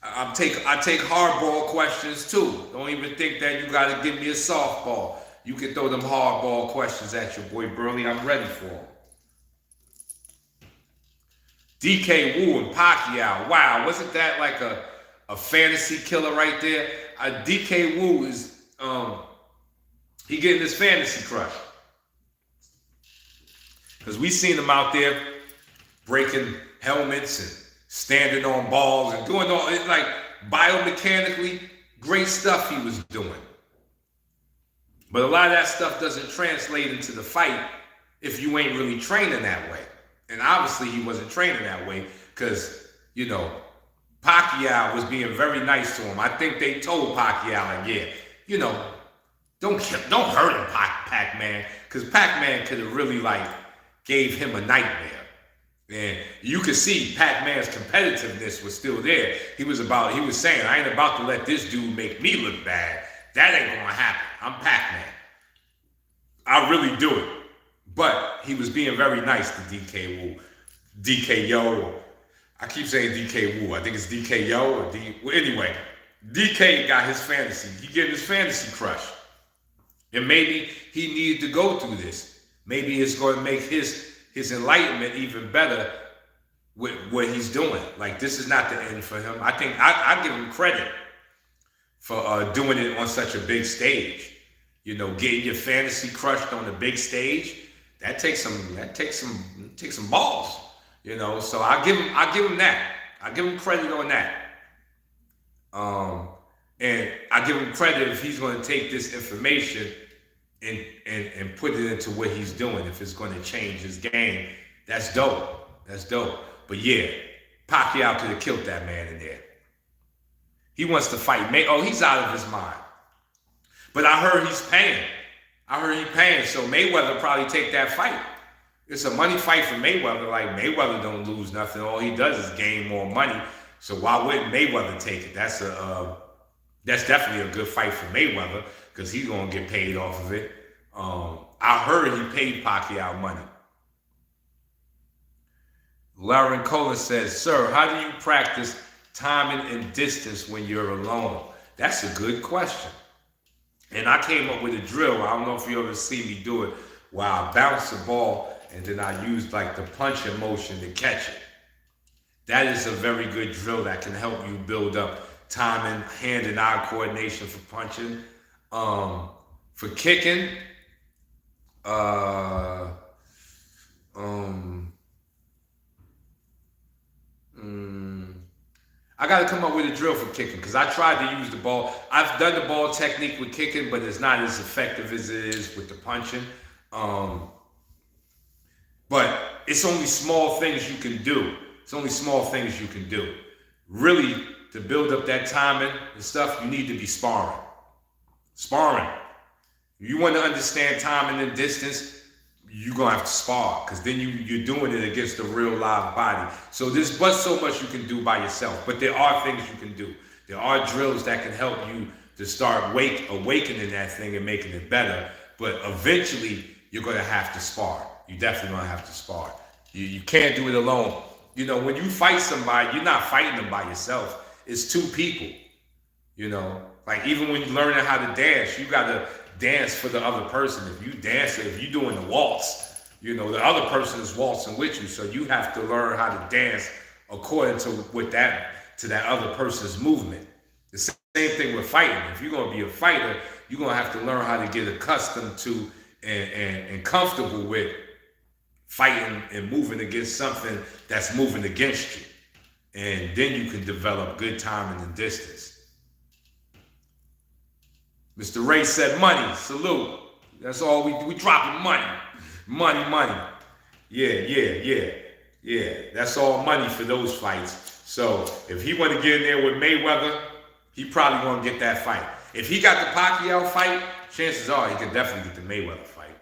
I take hardball questions too. Don't even think that you gotta give me a softball. You can throw them hardball questions at your boy Burley. I'm ready for them. DK Wu and Pacquiao. Wow, wasn't that like a fantasy killer right there? DK Wu is he getting his fantasy crush. Because we seen him out there breaking helmets and standing on balls and doing all it, like biomechanically great stuff he was doing. But a lot of that stuff doesn't translate into the fight if you ain't really training that way. And obviously he wasn't training that way because, you know, Pacquiao was being very nice to him. I think they told Pacquiao, like, yeah, you know, don't hurt him, Pac-Man, because Pac-Man could have really like gave him a nightmare. And you could see Pac-Man's competitiveness was still there. He was saying, I ain't about to let this dude make me look bad. That ain't gonna happen. I'm Pac-Man. I really do it. But he was being very nice to DK Wu. DKO. I keep saying DK Wu. I think it's DKO or D. Well, anyway, DK got his fantasy. He getting his fantasy crush. And maybe he needed to go through this. Maybe it's going to make his enlightenment even better with what he's doing. Like, this is not the end for him. I think I give him credit for doing it on such a big stage. You know, getting your fantasy crushed on a big stage, that takes some balls. You know, so I give him that. I give him credit on that. And I give him credit if he's going to take this information and put it into what he's doing. If it's going to change his game, that's dope. That's dope. But yeah, Pacquiao could have killed that man in there. He wants to fight. He's out of his mind. But I heard he's paying. So Mayweather probably take that fight. It's a money fight for Mayweather. Like, Mayweather don't lose nothing. All he does is gain more money. So why wouldn't Mayweather take it? That's definitely a good fight for Mayweather because he's gonna get paid off of it. I heard he paid Pacquiao money. Lauren Colin says, "Sir, how do you practice timing and distance when you're alone?" That's a good question. And I came up with a drill. I don't know if you ever see me do it, where I bounce the ball and then I use like the punching motion to catch it. That is a very good drill that can help you build up timing, hand and eye coordination for punching. For kicking, I got to come up with a drill for kicking because I tried to use the ball. I've done the ball technique with kicking, but it's not as effective as it is with the punching. But it's only small things you can do. Really, to build up that timing and stuff, you need to be sparring. If you want to understand timing and distance, you're going to have to spar because then you're doing it against a real live body. So there's but so much you can do by yourself, but there are things you can do. There are drills that can help you to start awakening that thing and making it better. But eventually, you're going to have to spar. You definitely going to have to spar. You can't do it alone. You know, when you fight somebody, you're not fighting them by yourself. It's two people. You know, like even when you're learning how to dance, you got to dance for the other person. If you're doing the waltz, you know, the other person is waltzing with you. So you have to learn how to dance according to that other person's movement. The same thing with fighting. If you're going to be a fighter, you're going to have to learn how to get accustomed to and comfortable with fighting and moving against something that's moving against you. And then you can develop good timing and distance. Mr. Ray said money, salute. That's all we dropping money. Money. Yeah. That's all money for those fights. So if he want to get in there with Mayweather, he probably gonna get that fight. If he got the Pacquiao fight, chances are he could definitely get the Mayweather fight.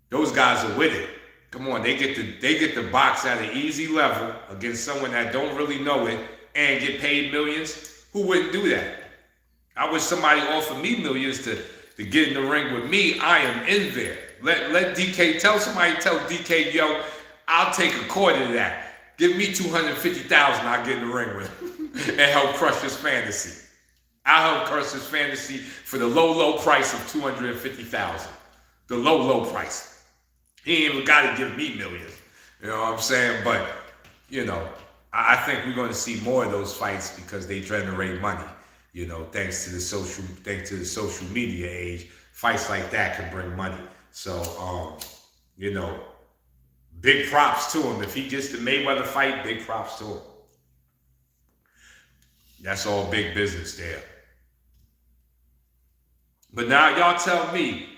Those guys are with it. Come on, they get to box at an easy level against someone that don't really know it and get paid millions. Who wouldn't do that? I wish somebody offered me millions to get in the ring with me. I am in there. Let DK tell DK, yo, I'll take a quarter of that. Give me $250,000, I'll get in the ring with him and help crush his fantasy. I'll help crush his fantasy for the low price of $250,000. The low price. He ain't even got to give me millions. You know what I'm saying? But, I think we're going to see more of those fights because they generate money. Thanks to the social media age, fights like that can bring money. So, big props to him. If he gets the Mayweather fight, big props to him. That's all big business there. But now y'all tell me,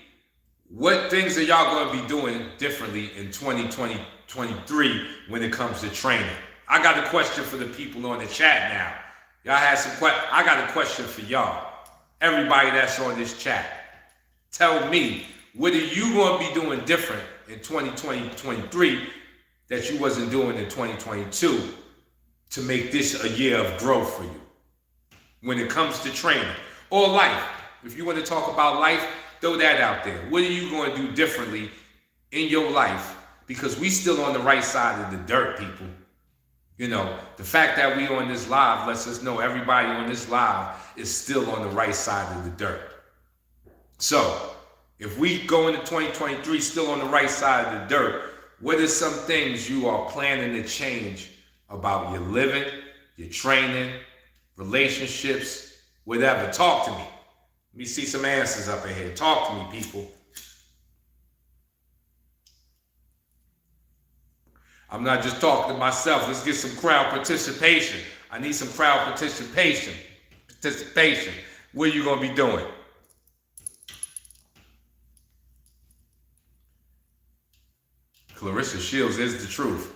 what things are y'all going to be doing differently in 2023 when it comes to training? I got a question for the people on the chat now. Y'all had some questions. I got a question for y'all. Everybody that's on this chat. Tell me, what are you going to be doing different in 2023 that you wasn't doing in 2022 to make this a year of growth for you when it comes to training or life? If you want to talk about life, throw that out there. What are you going to do differently in your life? Because we still on the right side of the dirt, people. The fact that we on this live lets us know everybody on this live is still on the right side of the dirt. So, if we go into 2023 still on the right side of the dirt, what are some things you are planning to change about your living, your training, relationships, whatever? Talk to me. Let me see some answers up in here. Talk to me, people. I'm not just talking to myself. Let's get some crowd participation. I need some crowd participation. What are you going to be doing? Clarissa Shields is the truth.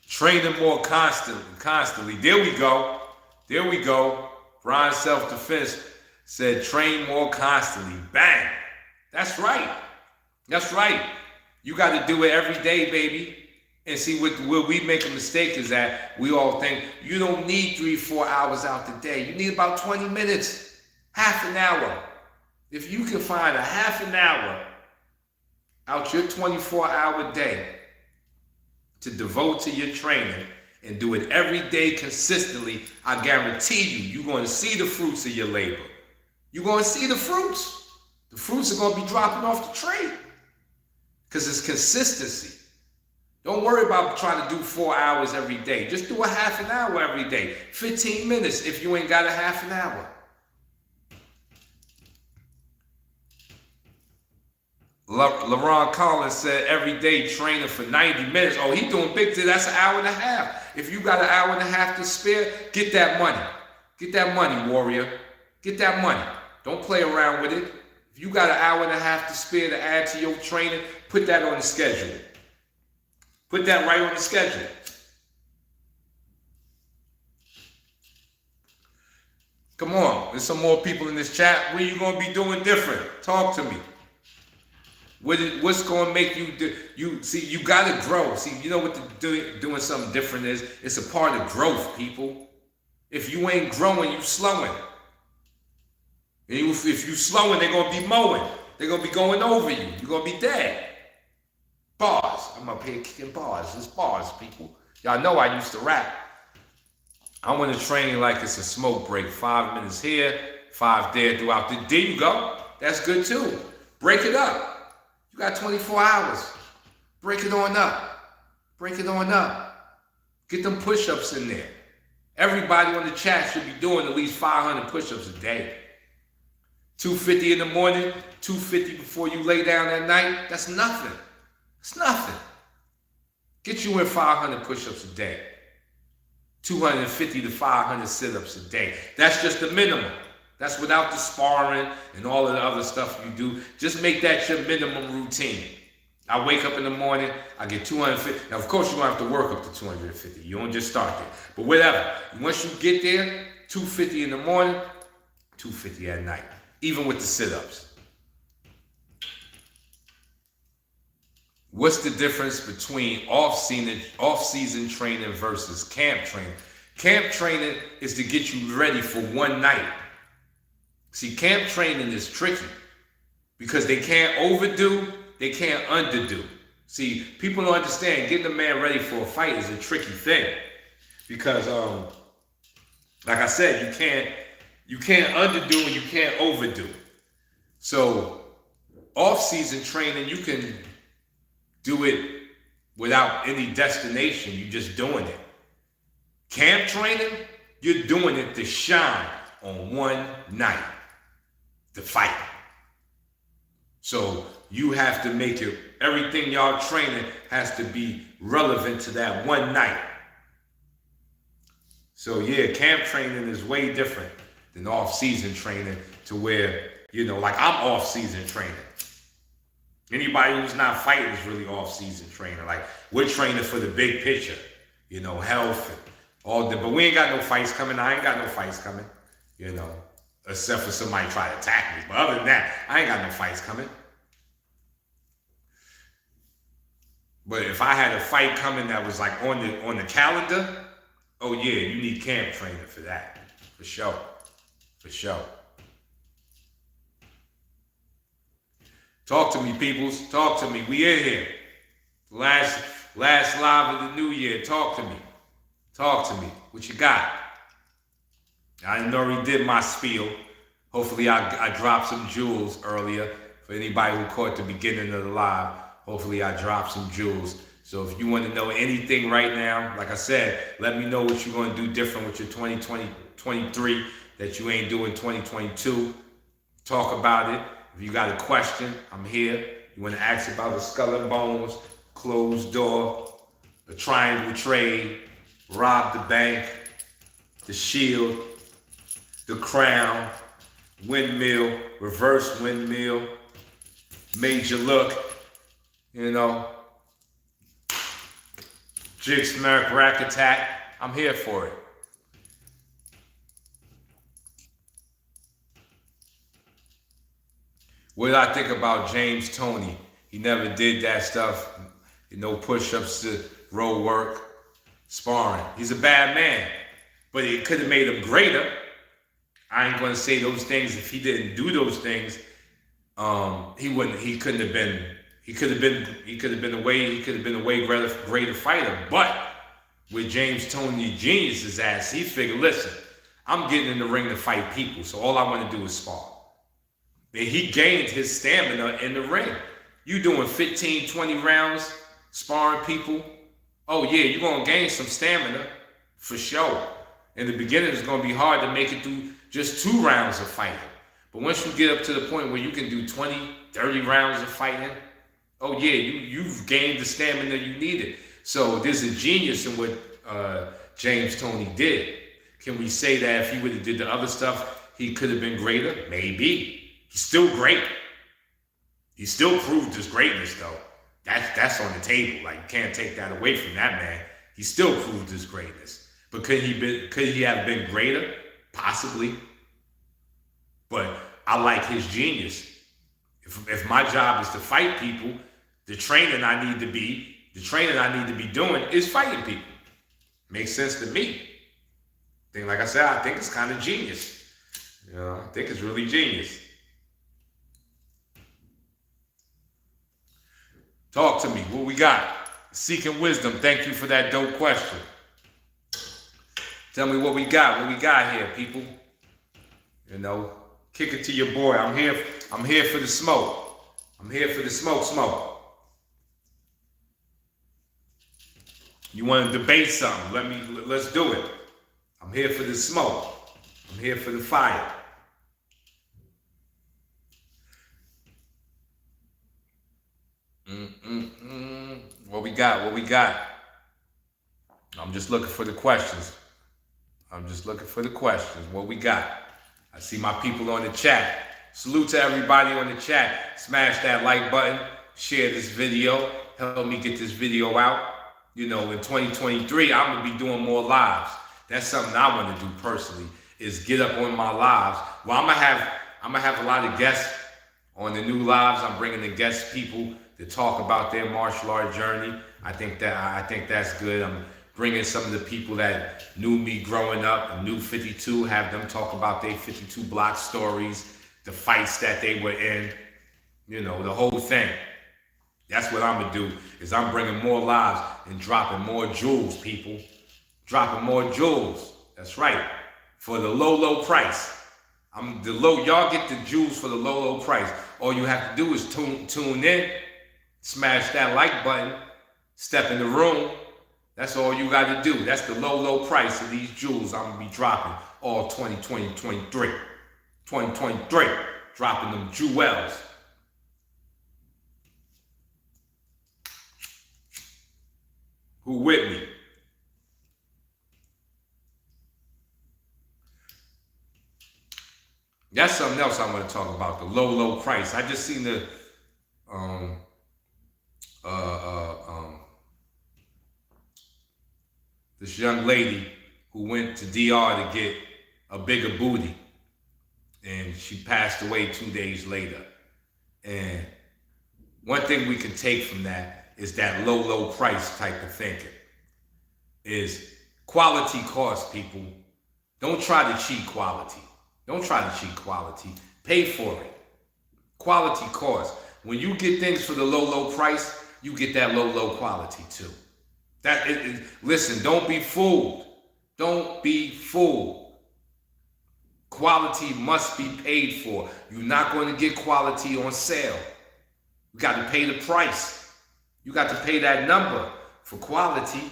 Training more constantly. There we go. Brian Self-Defense said train more constantly. Bang. That's right. You got to do it every day, baby. And see, where we make a mistake is that we all think you don't need 3-4 hours out the day. You need about 20 minutes, half an hour. If you can find a half an hour out your 24-hour day to devote to your training and do it every day consistently, I guarantee you're going to see the fruits of your labor. You're going to see the fruits. The fruits are going to be dropping off the tree because it's consistency. Don't worry about trying to do 4 hours every day. Just do a half an hour every day. 15 minutes if you ain't got a half an hour. LaRon Collins said every day training for 90 minutes. Oh, he doing big today. That's an hour and a half. If you got an hour and a half to spare, get that money. Get that money, warrior. Get that money. Don't play around with it. If you got an hour and a half to spare to add to your training, put that on the schedule. Put that right on the schedule. Come on, there's some more people in this chat. What are you going to be doing different? Talk to me. What's going to make you see? You got to grow. See, you know what doing something different is? It's a part of growth, people. If you ain't growing, you slowing. And if you slowing, they're going to be mowing. They're going to be going over you. You're going to be dead. Bars. I'm up here kicking bars. It's bars, people. Y'all know I used to rap. I want to train like it's a smoke break. 5 minutes here, 5 there throughout the day. There you go. That's good too. Break it up. You got 24 hours. Break it on up. Break it on up. Get them push-ups in there. Everybody on the chat should be doing at least 500 push-ups a day. 250 in the morning, 250 before you lay down at night. That's nothing. It's nothing. Get you in 500 push-ups a day. 250 to 500 sit-ups a day. That's just the minimum. That's without the sparring and all of the other stuff you do. Just make that your minimum routine. I wake up in the morning, I get 250. Now, of course, you don't have to work up to 250. You don't just start there. But whatever. Once you get there, 250 in the morning, 250 at night. Even with the sit-ups. What's the difference between off-season training versus camp training? Camp training is to get you ready for one night. See, camp training is tricky because they can't overdo, they can't underdo. See, people don't understand getting a man ready for a fight is a tricky thing because, like I said, you can't underdo and you can't overdo. So, off-season training, you can do it without any destination. You're just doing it. Camp training, you're doing it to shine on one night, the fight. So you have to make it, everything y'all training has to be relevant to that one night. So yeah, camp training is way different than off-season training to where, like I'm off-season training. Anybody who's not fighting is really off-season training. Like we're training for the big picture, health and all that. But we ain't got no fights coming. I ain't got no fights coming, except for somebody try to attack me. But other than that, I ain't got no fights coming. But if I had a fight coming that was like on the calendar, oh yeah, you need camp training for that. For sure. For sure. Talk to me, peoples. Talk to me. We in here. Last live of the new year. Talk to me. Talk to me. What you got? I already did my spiel. Hopefully I dropped some jewels earlier. For anybody who caught the beginning of the live, hopefully I dropped some jewels. So if you want to know anything right now, like I said, let me know what you're going to do different with your 2023 that you ain't doing 2022. Talk about it. If you got a question, I'm here. You want to ask about the Skull and Bones, closed door, the triangle trade, rob the bank, the shield, the crown, windmill, reverse windmill, major look, Jig Smirk, Rack Attack. I'm here for it. What did I think about James Toney? He never did that stuff. No push-ups to road work, sparring. He's a bad man, but it could have made him greater. I ain't gonna say those things. If he didn't do those things, he could have been a way greater fighter. But with James Toney Genius's ass, he figured, listen, I'm getting in the ring to fight people, so all I want to do is spar. And he gained his stamina in the ring. You doing 15, 20 rounds sparring people, oh yeah, you're gonna gain some stamina for sure. In the beginning, it's gonna be hard to make it through just 2 rounds of fighting. But once you get up to the point where you can do 20, 30 rounds of fighting, oh yeah, you've gained the stamina you needed. So there's a genius in what James Toney did. Can we say that if he would have did the other stuff, he could have been greater? Maybe. He's still great. He still proved his greatness though. That's on the table. Like, you can't take that away from that man. He still proved his greatness. But could he have been greater? Possibly. But I like his genius. If my job is to fight people, the training I need to be doing is fighting people. Makes sense to me. Like I said, I think it's kind of genius. I think it's really genius. Talk to me. What we got? Seeking wisdom. Thank you for that dope question. Tell me what we got. What we got here, people. Kick it to your boy. I'm here for the smoke. I'm here for the smoke. You want to debate something? Let's do it. I'm here for the smoke. I'm here for the fire. What we got? I'm just looking for the questions. What we got? I see my people on the chat. Salute to everybody on the chat. Smash that like button. Share this video. Help me get this video out. In 2023, I'm going to be doing more lives. That's something I want to do personally, is get up on my lives. Well, I'm going to have a lot of guests on the new lives. I'm bringing the guest people to talk about their martial art journey. I think that's good. I'm bringing some of the people that knew me growing up and knew 52, have them talk about their 52 block stories, the fights that they were in, the whole thing. That's what I'm gonna do. Is I'm bringing more lives and dropping more jewels, people. Dropping more jewels. That's right. For the low, low price. Y'all get the jewels for the low, low price. All you have to do is tune in, smash that like button, step in the room. That's all you got to do. That's the low, low price of these jewels I'm going to be dropping all 2020, 2023, dropping them jewels. Who with me? That's something else I want to talk about, the low, low price. I just seen this young lady who went to DR to get a bigger booty, and she passed away 2 days later. And one thing we can take from that is that low, low price type of thinking. Is quality costs, people. Don't try to cheat quality. Don't try to cheat quality. Pay for it. Quality costs. When you get things for the low, low price, you get that low, low quality too. Listen, don't be fooled. Don't be fooled. Quality must be paid for. You're not going to get quality on sale. You got to pay the price. You got to pay that number for quality.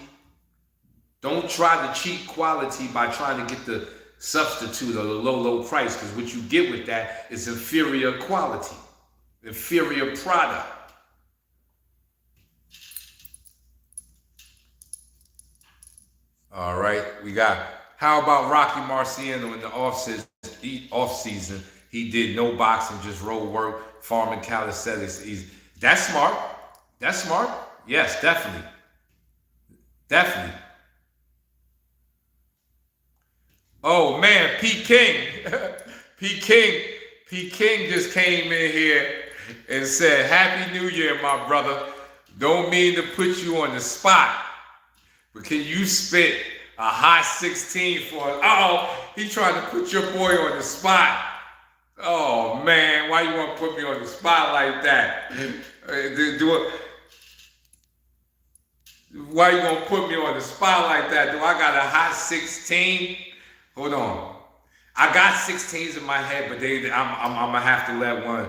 Don't try to cheat quality by trying to get the substitute or the low, low price, because what you get with that is inferior quality, inferior product. All right, we got, how about Rocky Marciano in the off season? He did no boxing, just road work, farming, calisthenics. That's smart. That's smart. Yes, definitely. Definitely. Oh man, P. King. P. King just came in here and said, Happy New Year, my brother. Don't mean to put you on the spot, but can you spit a hot 16 for us? He trying to put your boy on the spot. Oh man, why you want to put me on the spot like that? Why you gonna put me on the spot like that? Do I got a hot 16? Hold on. I got 16s in my head, but I'm gonna have to let one.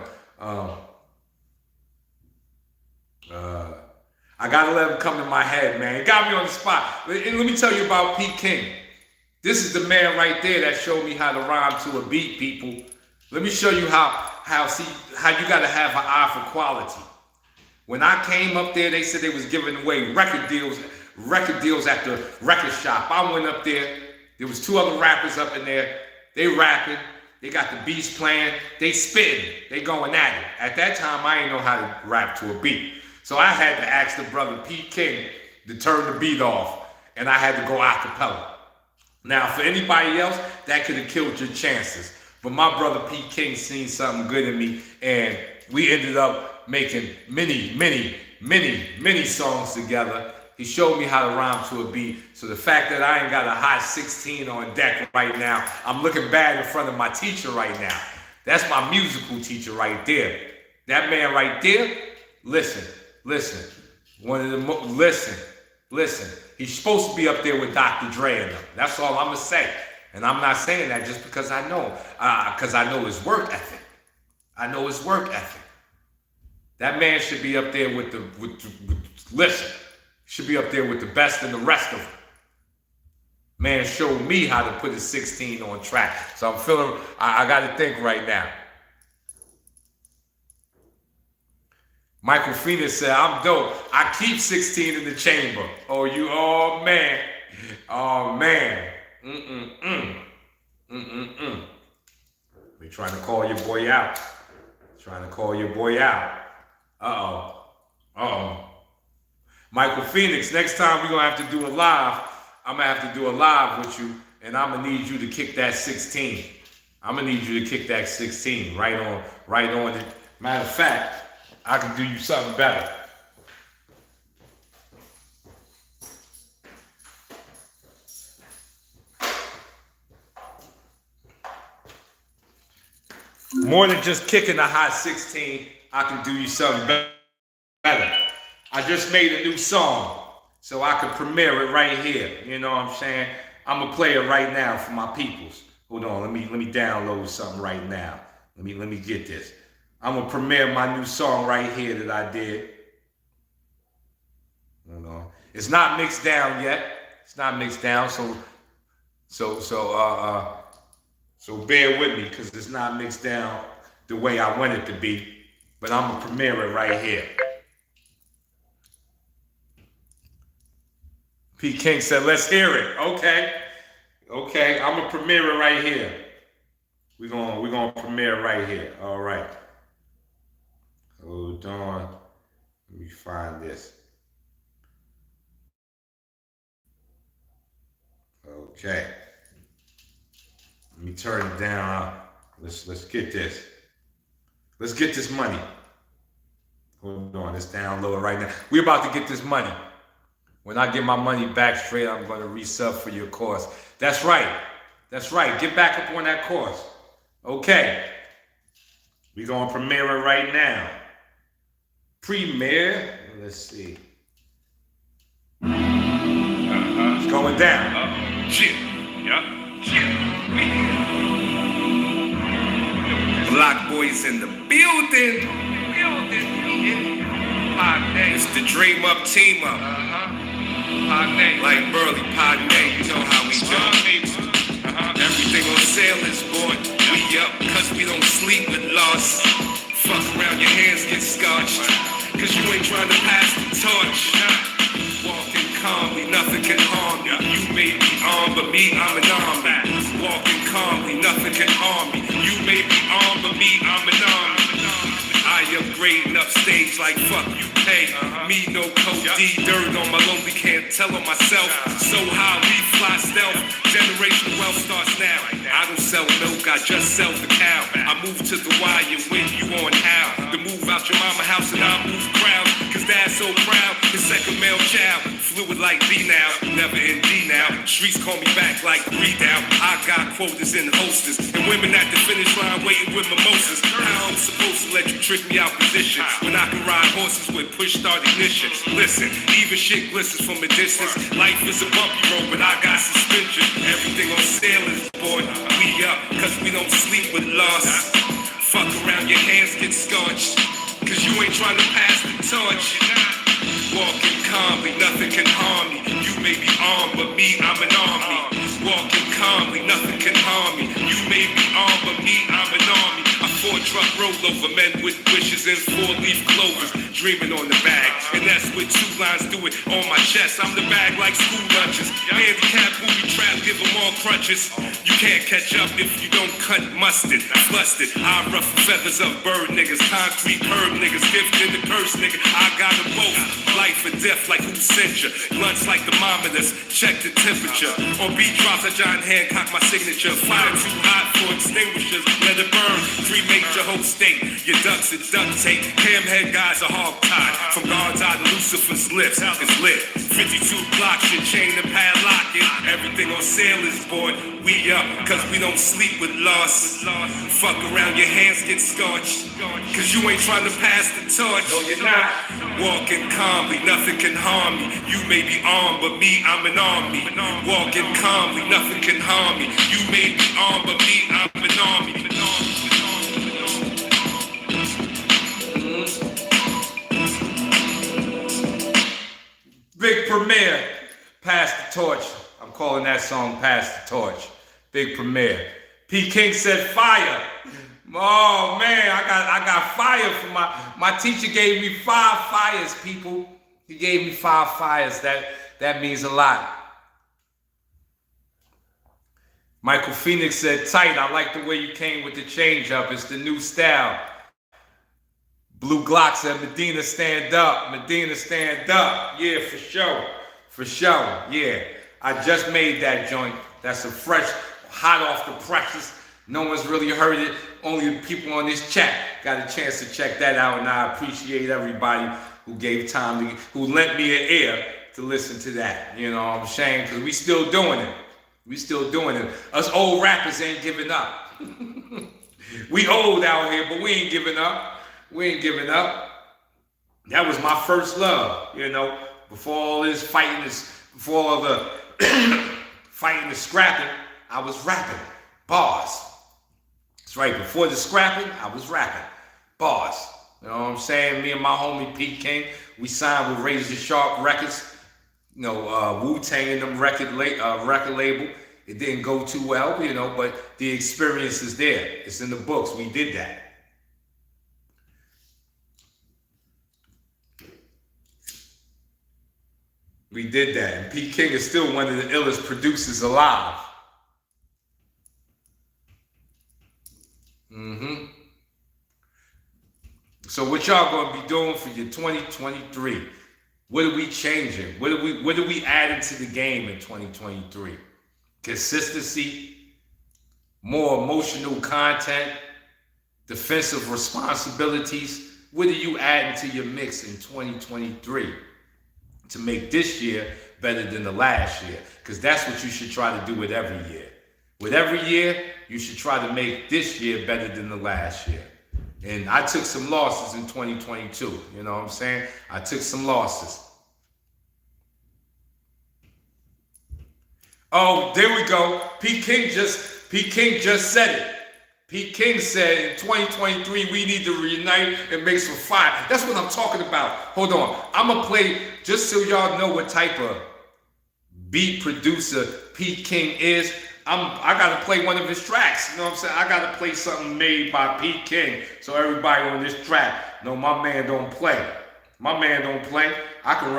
I gotta let them come to my head, man. It got me on the spot. Let me tell you about Pete King. This is the man right there that showed me how to rhyme to a beat, people. Let me show you how you gotta have an eye for quality. When I came up there, they said they was giving away record deals at the record shop. I went up there. There was 2 other rappers up in there. They rapping. They got the beats playing. They spitting. They going at it. At that time, I didn't know how to rap to a beat. So I had to ask the brother Pete King to turn the beat off, and I had to go a cappella. Now, for anybody else, that could have killed your chances. But my brother Pete King seen something good in me, and we ended up making many songs together. He showed me how to rhyme to a beat. So the fact that I ain't got a hot 16 on deck right now, I'm looking bad in front of my teacher right now. That's my musical teacher right there. That man right there, listen. Listen. He's supposed to be up there with Dr. Dre and them. That's all I'm gonna say. And I'm not saying that just because I know, because I know his work ethic. That man should be up there with should be up there with the best and the rest of them. Man showed me how to put a 16 on track. So I'm feeling, I got to think right now. Michael Phoenix said, I'm dope. I keep 16 in the chamber. Oh man. We trying to call your boy out. Uh-oh. Michael Phoenix, next time we're going to have to do a live. I'm going to have to do a live with you, and I'm going to need you to kick that 16. I'm going to need you to kick that 16 right on it. Matter of fact, I can do you something better. More than just kicking a hot 16, I can do you something better. I just made a new song, so I could premiere it right here. You know what I'm saying? I'm gonna play it right now for my peoples. Hold on, let me download something right now. Let me get this. I'm gonna premiere my new song right here that I did. Hold on. It's not mixed down yet. It's not mixed down, so bear with me because it's not mixed down the way I want it to be. But I'm gonna premiere it right here. P. King said, let's hear it. Okay, I'm gonna premiere it right here. We're gonna premiere it right here. All right. Hold on. Let me find this. Okay. Let me turn it down. Let's get this. Let's get this money. Hold on, let's download it right now. We're about to get this money. When I get my money back straight, I'm going to resub for your course. That's right. That's right. Get back up on that course. Okay. We're going to premiere it right now. Premiere. Let's see. It's going down. Block boys in the building. It's the dream up, team up. Like Burley, Podney, you know how we do. Everything on sale is bought. We up, cause we don't sleep with loss. Fuck around, your hands get scorched. Cause you ain't trying to pass the torch. Walking calmly, nothing can harm you. You may be armed, but me, I'm an army. Walking calmly, nothing can harm me. You may be armed, but me, I'm an army. I upgrading upstage like fuck you pay. Me no code D, dirt on my lonely, can't tell on myself. So high, we fly stealth. Generational wealth starts now. I don't sell milk, I just sell the cow. I move to the wire when you on how. To move out your mama house and I move crowd. Cause dad's so proud, his second male child. Fluid like B now, never in D now. Streets call me back like readout. I got quotas and hostess. And women at the finish line waiting with mimosas. How I'm supposed to let you trick me out position when I can ride horses with push start ignition? Listen, even shit glistens from a distance. Life is a bumpy road, but I got suspension. Everything on sale is boy. We up, cause we don't sleep with loss. Fuck around, your hands get scorched. Cause you ain't trying to pass the torch. Walking calmly, nothing can harm me. You may be armed, but me, I'm an army. Walking calmly, nothing can harm me. You may be armed, but me, I'm an army. I 4-truck rollover, men with wishes and 4-leaf clovers, dreaming on the bag. And that's with 2 lines do it on my chest. I'm the bag like school lunches. Handicap, booby trap, give them all crutches. You can't catch up if you don't cut mustard. Flusted, I ruffle feathers of bird niggas. Concrete herb niggas, gifted the curse nigga. I got them both. Life or death like who sent you. Blunts like thermometers, check the temperature. On beat drops, I John Hancock my signature. Fire too hot for extinguishers, let it burn. 3 major whole state. Your ducks and duct tape. Camhead guys are hog tied. From God's eye to Lucifer's lips, it's lit. 52 blocks, your chain and padlock it. Everything on sale is boy. We up, cause we don't sleep with loss. Fuck around, your hands get scorched. Cause you ain't trying to pass the torch. No, you're not. Walking calmly, nothing can harm me. You may be armed, but me, I'm an army. Walking calmly, nothing can harm me. You may be armed, but me, I'm an army. Big premiere, Pass the Torch. I'm calling that song Pass the Torch. Big premiere. P. King said fire. Oh man, I got fire for my teacher gave me 5 fires, people. He gave me 5 fires. That means a lot. Michael Phoenix said, tight, I like the way you came with the change up. It's the new style. Blue Glock said, Medina, stand up. Medina, stand up. Yeah, for sure. For sure. Yeah. I just made that joint. That's a fresh, hot off the presses. No one's really heard it. Only the people on this chat got a chance to check that out. And I appreciate everybody who gave time, who lent me an ear to listen to that. You know what I'm saying? Because we still doing it. We still doing it. Us old rappers ain't giving up. We old out here, but we ain't giving up. We ain't giving up. That was my first love, you know. Before all this fighting, before all the fighting and scrapping, I was rapping. Bars. That's right. Before the scrapping, I was rapping. Bars. You know what I'm saying? Me and my homie Pete King, we signed with Razor Sharp Records. You know, Wu-Tang and them record label. It didn't go too well, you know, but the experience is there. It's in the books. We did that. We did that. And Pete King is still one of the illest producers alive. So what y'all gonna be doing for your 2023? What are we changing? What are we adding to the game in 2023? Consistency, more emotional content, defensive responsibilities. What are you adding to your mix in 2023 to make this year better than the last year? Because that's what you should try to do with every year. With every year, you should try to make this year better than the last year. And I took some losses in 2022. You know what I'm saying? I took some losses. Oh, there we go. Pete King just said it. Pete King said in 2023 we need to reunite and make some fire. That's what I'm talking about. Hold on. I'm going to play, just so y'all know what type of beat producer Pete King is. I got to play one of his tracks. You know what I'm saying? I got to play something made by Pete King so everybody on this track know my man don't play. My man don't play. I can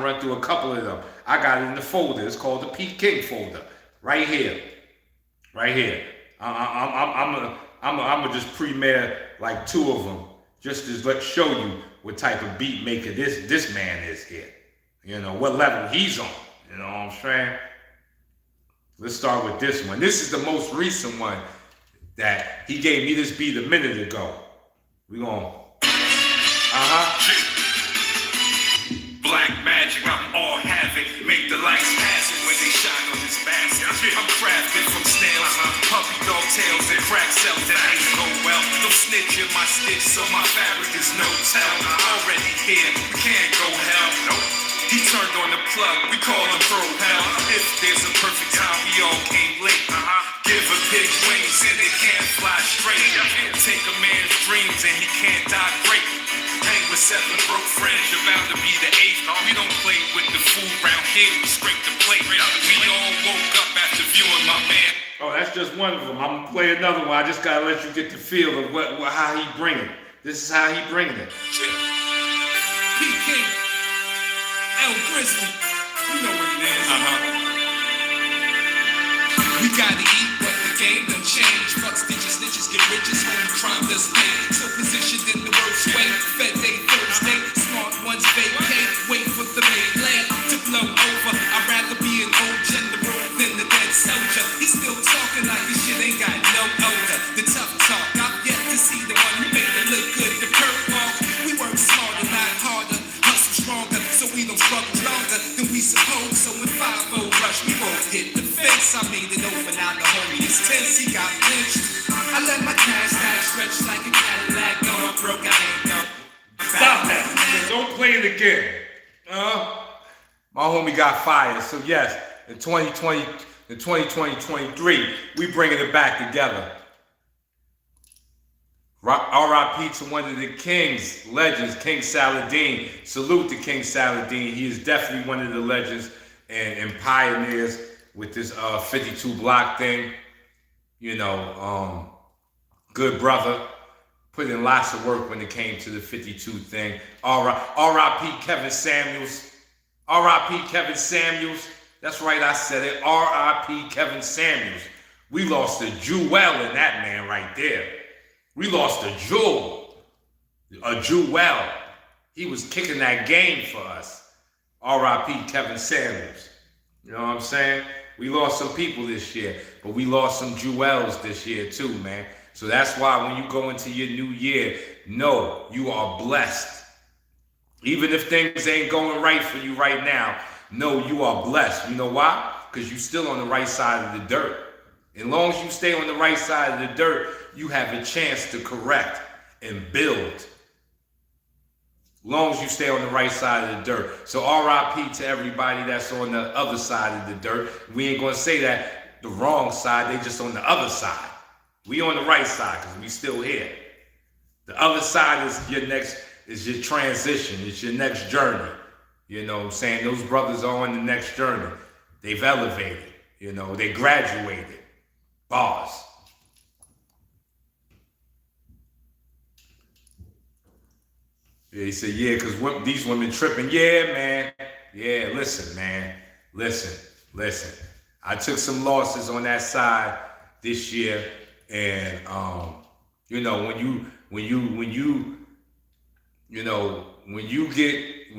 run through a couple of them. I got it in the folder. It's called the Pete King folder. Right here. Right here. I'm gonna just premiere like two of them just to show you what type of beat maker this man is here. You know, what level he's on. You know what I'm saying? Let's start with this one. This is the most recent one that he gave me this beat a minute ago. We gonna Black magic, I'm all havoc. Make the lights passing when they shine on this basket. I'm crafted from snails, puppy dog tails, and crack cells that ain't go well. No snitch in my stitch, so my fabric is no tell. Already here, we can't go hell. Nope. He turned on the plug, we call him throw hell. If there's a perfect time, we all came late. Give a pig wings and it can't fly straight. Take a man's dreams and he can't die great. Hang with 7 broke friends, you're bound to be the 8th. We don't play with the food round here, we scrape the plate. We all woke up after viewing my man. Oh, that's just one of them. I'm gonna play another one. I just gotta let you get the feel of how he bringing it. This is how he bringing it. Pete King, El Grizzly, you know what it is. We gotta eat, but the game done change. Fuck stitches, snitches get riches when crime does pay. So positioned in the worst way. Fed day Thursday, smart ones vacate. Wait for the mainland to blow over. I'd rather be an old general than the dead soldier. He's still talking like this shit ain't got no odor. The tough talk, I've yet to see the one who made it look good. The perk walk, we work smarter, not harder. Hustle stronger, so we don't struggle longer than we suppose. So when 5-0 rush, we won't hit the fence. I made it over, now the homie is tense. He got lynched. I let my cash stack stretch like a Cadillac. No, I'm broke, I ain't no. Stop that. Don't play it again. My homie got fired. So yes, in 2023, we bringing it back together. R.I.P. to one of the kings, legends, King Saladin. Salute to King Saladin. He is definitely one of the legends and pioneers with this 52 block thing. You know, good brother. Put in lots of work when it came to the 52 thing. R.I.P. Kevin Samuels. R.I.P. Kevin Samuels. That's right, I said it. R.I.P. Kevin Samuels. We lost a jewel in that man right there. We lost a jewel. A jewel. He was kicking that game for us. R.I.P. Kevin Samuels. You know what I'm saying? We lost some people this year, but we lost some jewels this year too, man. So that's why when you go into your new year, know you are blessed. Even if things ain't going right for you right now, know you are blessed. You know why? Because you're still on the right side of the dirt. As long as you stay on the right side of the dirt, you have a chance to correct and build. As long as you stay on the right side of the dirt. So RIP to everybody that's on the other side of the dirt. We ain't gonna say that the wrong side, they just on the other side. We on the right side because we still here. The other side is your transition, it's your next journey. You know what I'm saying? Those brothers are on the next journey. They've elevated, they graduated. Bars. Yeah, he said, yeah, because these women tripping. Yeah, man. Yeah, listen, man. Listen. I took some losses on that side this year, and when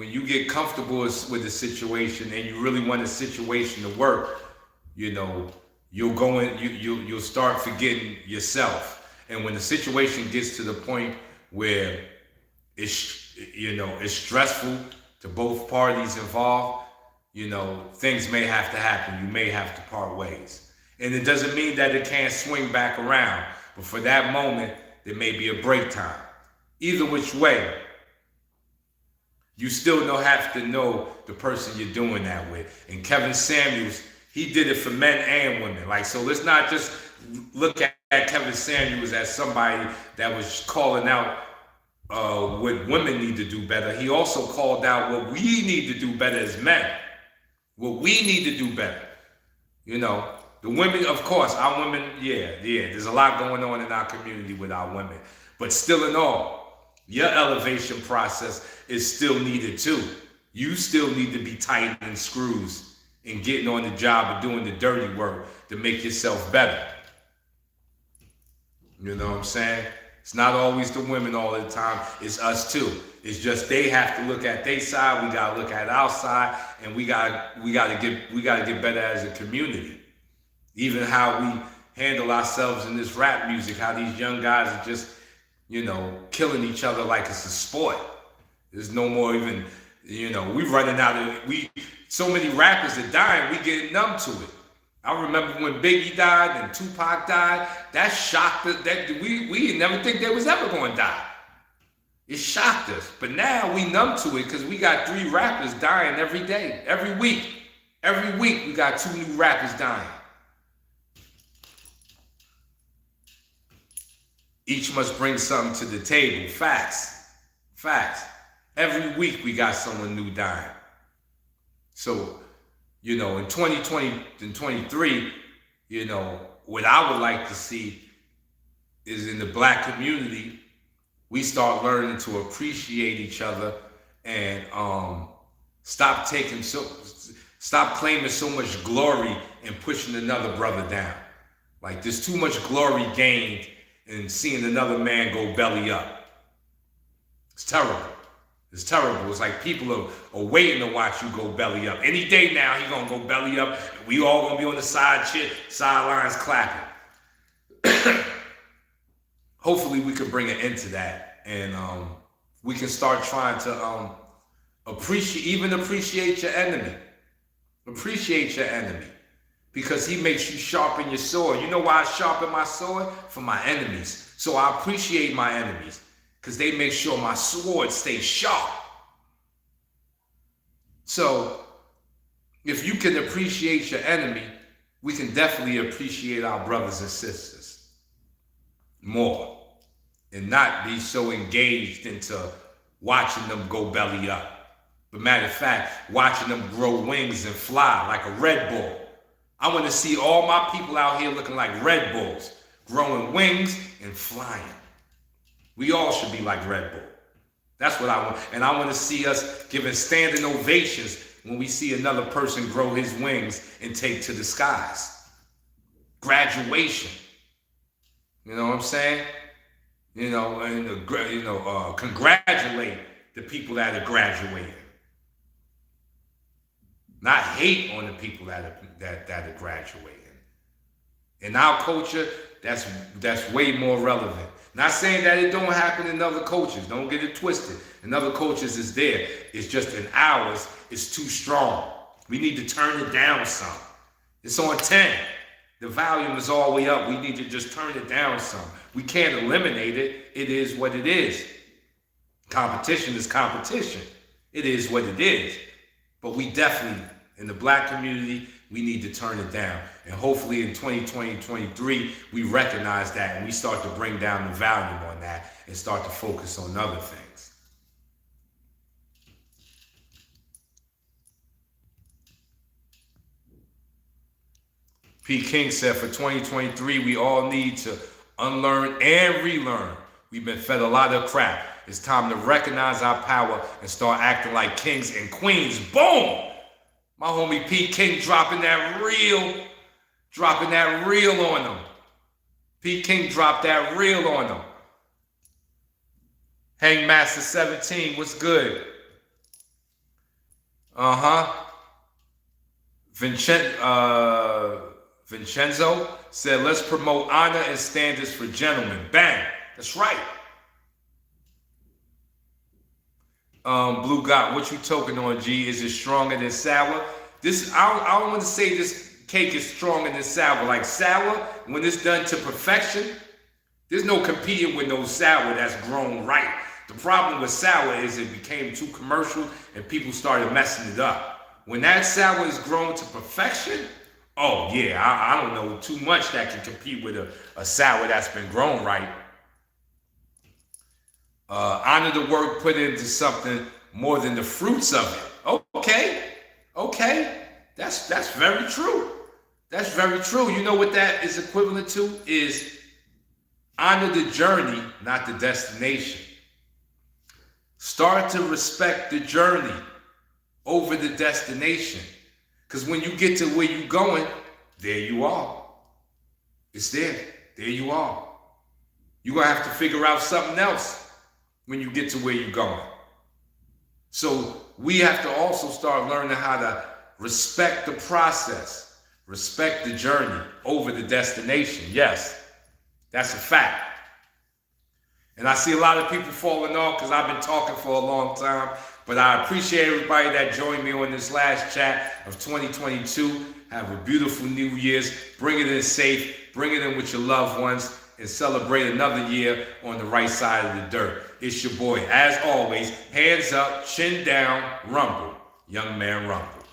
you get comfortable with the situation and you really want the situation to work, you'll start forgetting yourself. And when the situation gets to the point where it's stressful to both parties involved, things may have to happen. You may have to part ways. And it doesn't mean that it can't swing back around, but for that moment, there may be a break time. Either which way, you still have to know the person you're doing that with. And Kevin Samuels, he did it for men and women. So let's not just look at Kevin Samuels as somebody that was calling out what women need to do better. He also called out what we need to do better as men. What we need to do better. The women, of course, our women, yeah, there's a lot going on in our community with our women. But still in all, your elevation process is still needed too. You still need to be tightening screws and getting on the job and doing the dirty work to make yourself better. You know what I'm saying? It's not always the women all the time. It's us too. It's just they have to look at their side. We gotta look at our side, and we gotta get better as a community. Even how we handle ourselves in this rap music. How these young guys are just, killing each other like it's a sport. There's no more even, we running out of so many rappers are dying. We getting numb to it. I remember when Biggie died and Tupac died. That shocked us. That we didn't never think they was ever going to die. It shocked us. But now we numb to it because we got 3 rappers dying every day, every week. Every week we got 2 new rappers dying. Each must bring something to the table. Facts. Every week we got someone new dying. So, in 2020 and 23, what I would like to see is in the black community, we start learning to appreciate each other and stop claiming so much glory and pushing another brother down. Like there's too much glory gained in seeing another man go belly up. It's terrible. It's like people are waiting to watch you go belly up. Any day now, he gonna go belly up. We all gonna be on the sidelines clapping. Hopefully we can bring an end to that. And we can start trying to appreciate your enemy. Appreciate your enemy. Because he makes you sharpen your sword. You know why I sharpen my sword? For my enemies. So I appreciate my enemies. Because they make sure my sword stays sharp. So, if you can appreciate your enemy, we can definitely appreciate our brothers and sisters more. And not be so engaged into watching them go belly up. But matter of fact, watching them grow wings and fly like a Red Bull. I want to see all my people out here looking like Red Bulls, growing wings and flying. We all should be like Red Bull. That's what I want. And I want to see us giving standing ovations when we see another person grow his wings and take to the skies. Graduation. You know what I'm saying? Congratulate the people that are graduating. Not hate on the people that are graduating. In our culture, that's way more relevant. Not saying that it don't happen in other cultures. Don't get it twisted. In other cultures, it's there. It's just in ours, it's too strong. We need to turn it down some. It's on 10. The volume is all the way up. We need to just turn it down some. We can't eliminate it. It is what it is. Competition is competition. It is what it is. But we definitely, in the black community, we need to turn it down. And hopefully in 2020, 2023, we recognize that and we start to bring down the volume on that and start to focus on other things. P. King said, for 2023, we all need to unlearn and relearn. We've been fed a lot of crap. It's time to recognize our power and start acting like kings and queens. Boom! My homie P. King dropping that reel on them. P. King dropped that reel on them. Hangmaster 17, what's good? Vincenzo said, let's promote honor and standards for gentlemen. Bang, that's right. Blue Got, what you talking on, G? Is it stronger than sour? I don't want to say this cake is stronger than sour. Like sour, when it's done to perfection, there's no competing with no sour that's grown right. The problem with sour is it became too commercial and people started messing it up. When that sour is grown to perfection, oh yeah, I don't know too much that can compete with a sour that's been grown right. Honor the work put into something more than the fruits of it. Okay, that's very true. That's very true. You know what that is equivalent to? Is honor the journey, not the destination. Start to respect the journey over the destination. Because when you get to where you're going, there you are. It's there. There you are. You're going to have to figure out something else when you get to where you're going. So we have to also start learning how to respect the process, respect the journey over the destination. Yes, that's a fact. And I see a lot of people falling off because I've been talking for a long time. But I appreciate everybody that joined me on this last chat of 2022. Have a beautiful New Year's. Bring it in safe. Bring it in with your loved ones. And celebrate another year on the right side of the dirt. It's your boy, as always, hands up, chin down, rumble. Young man rumble.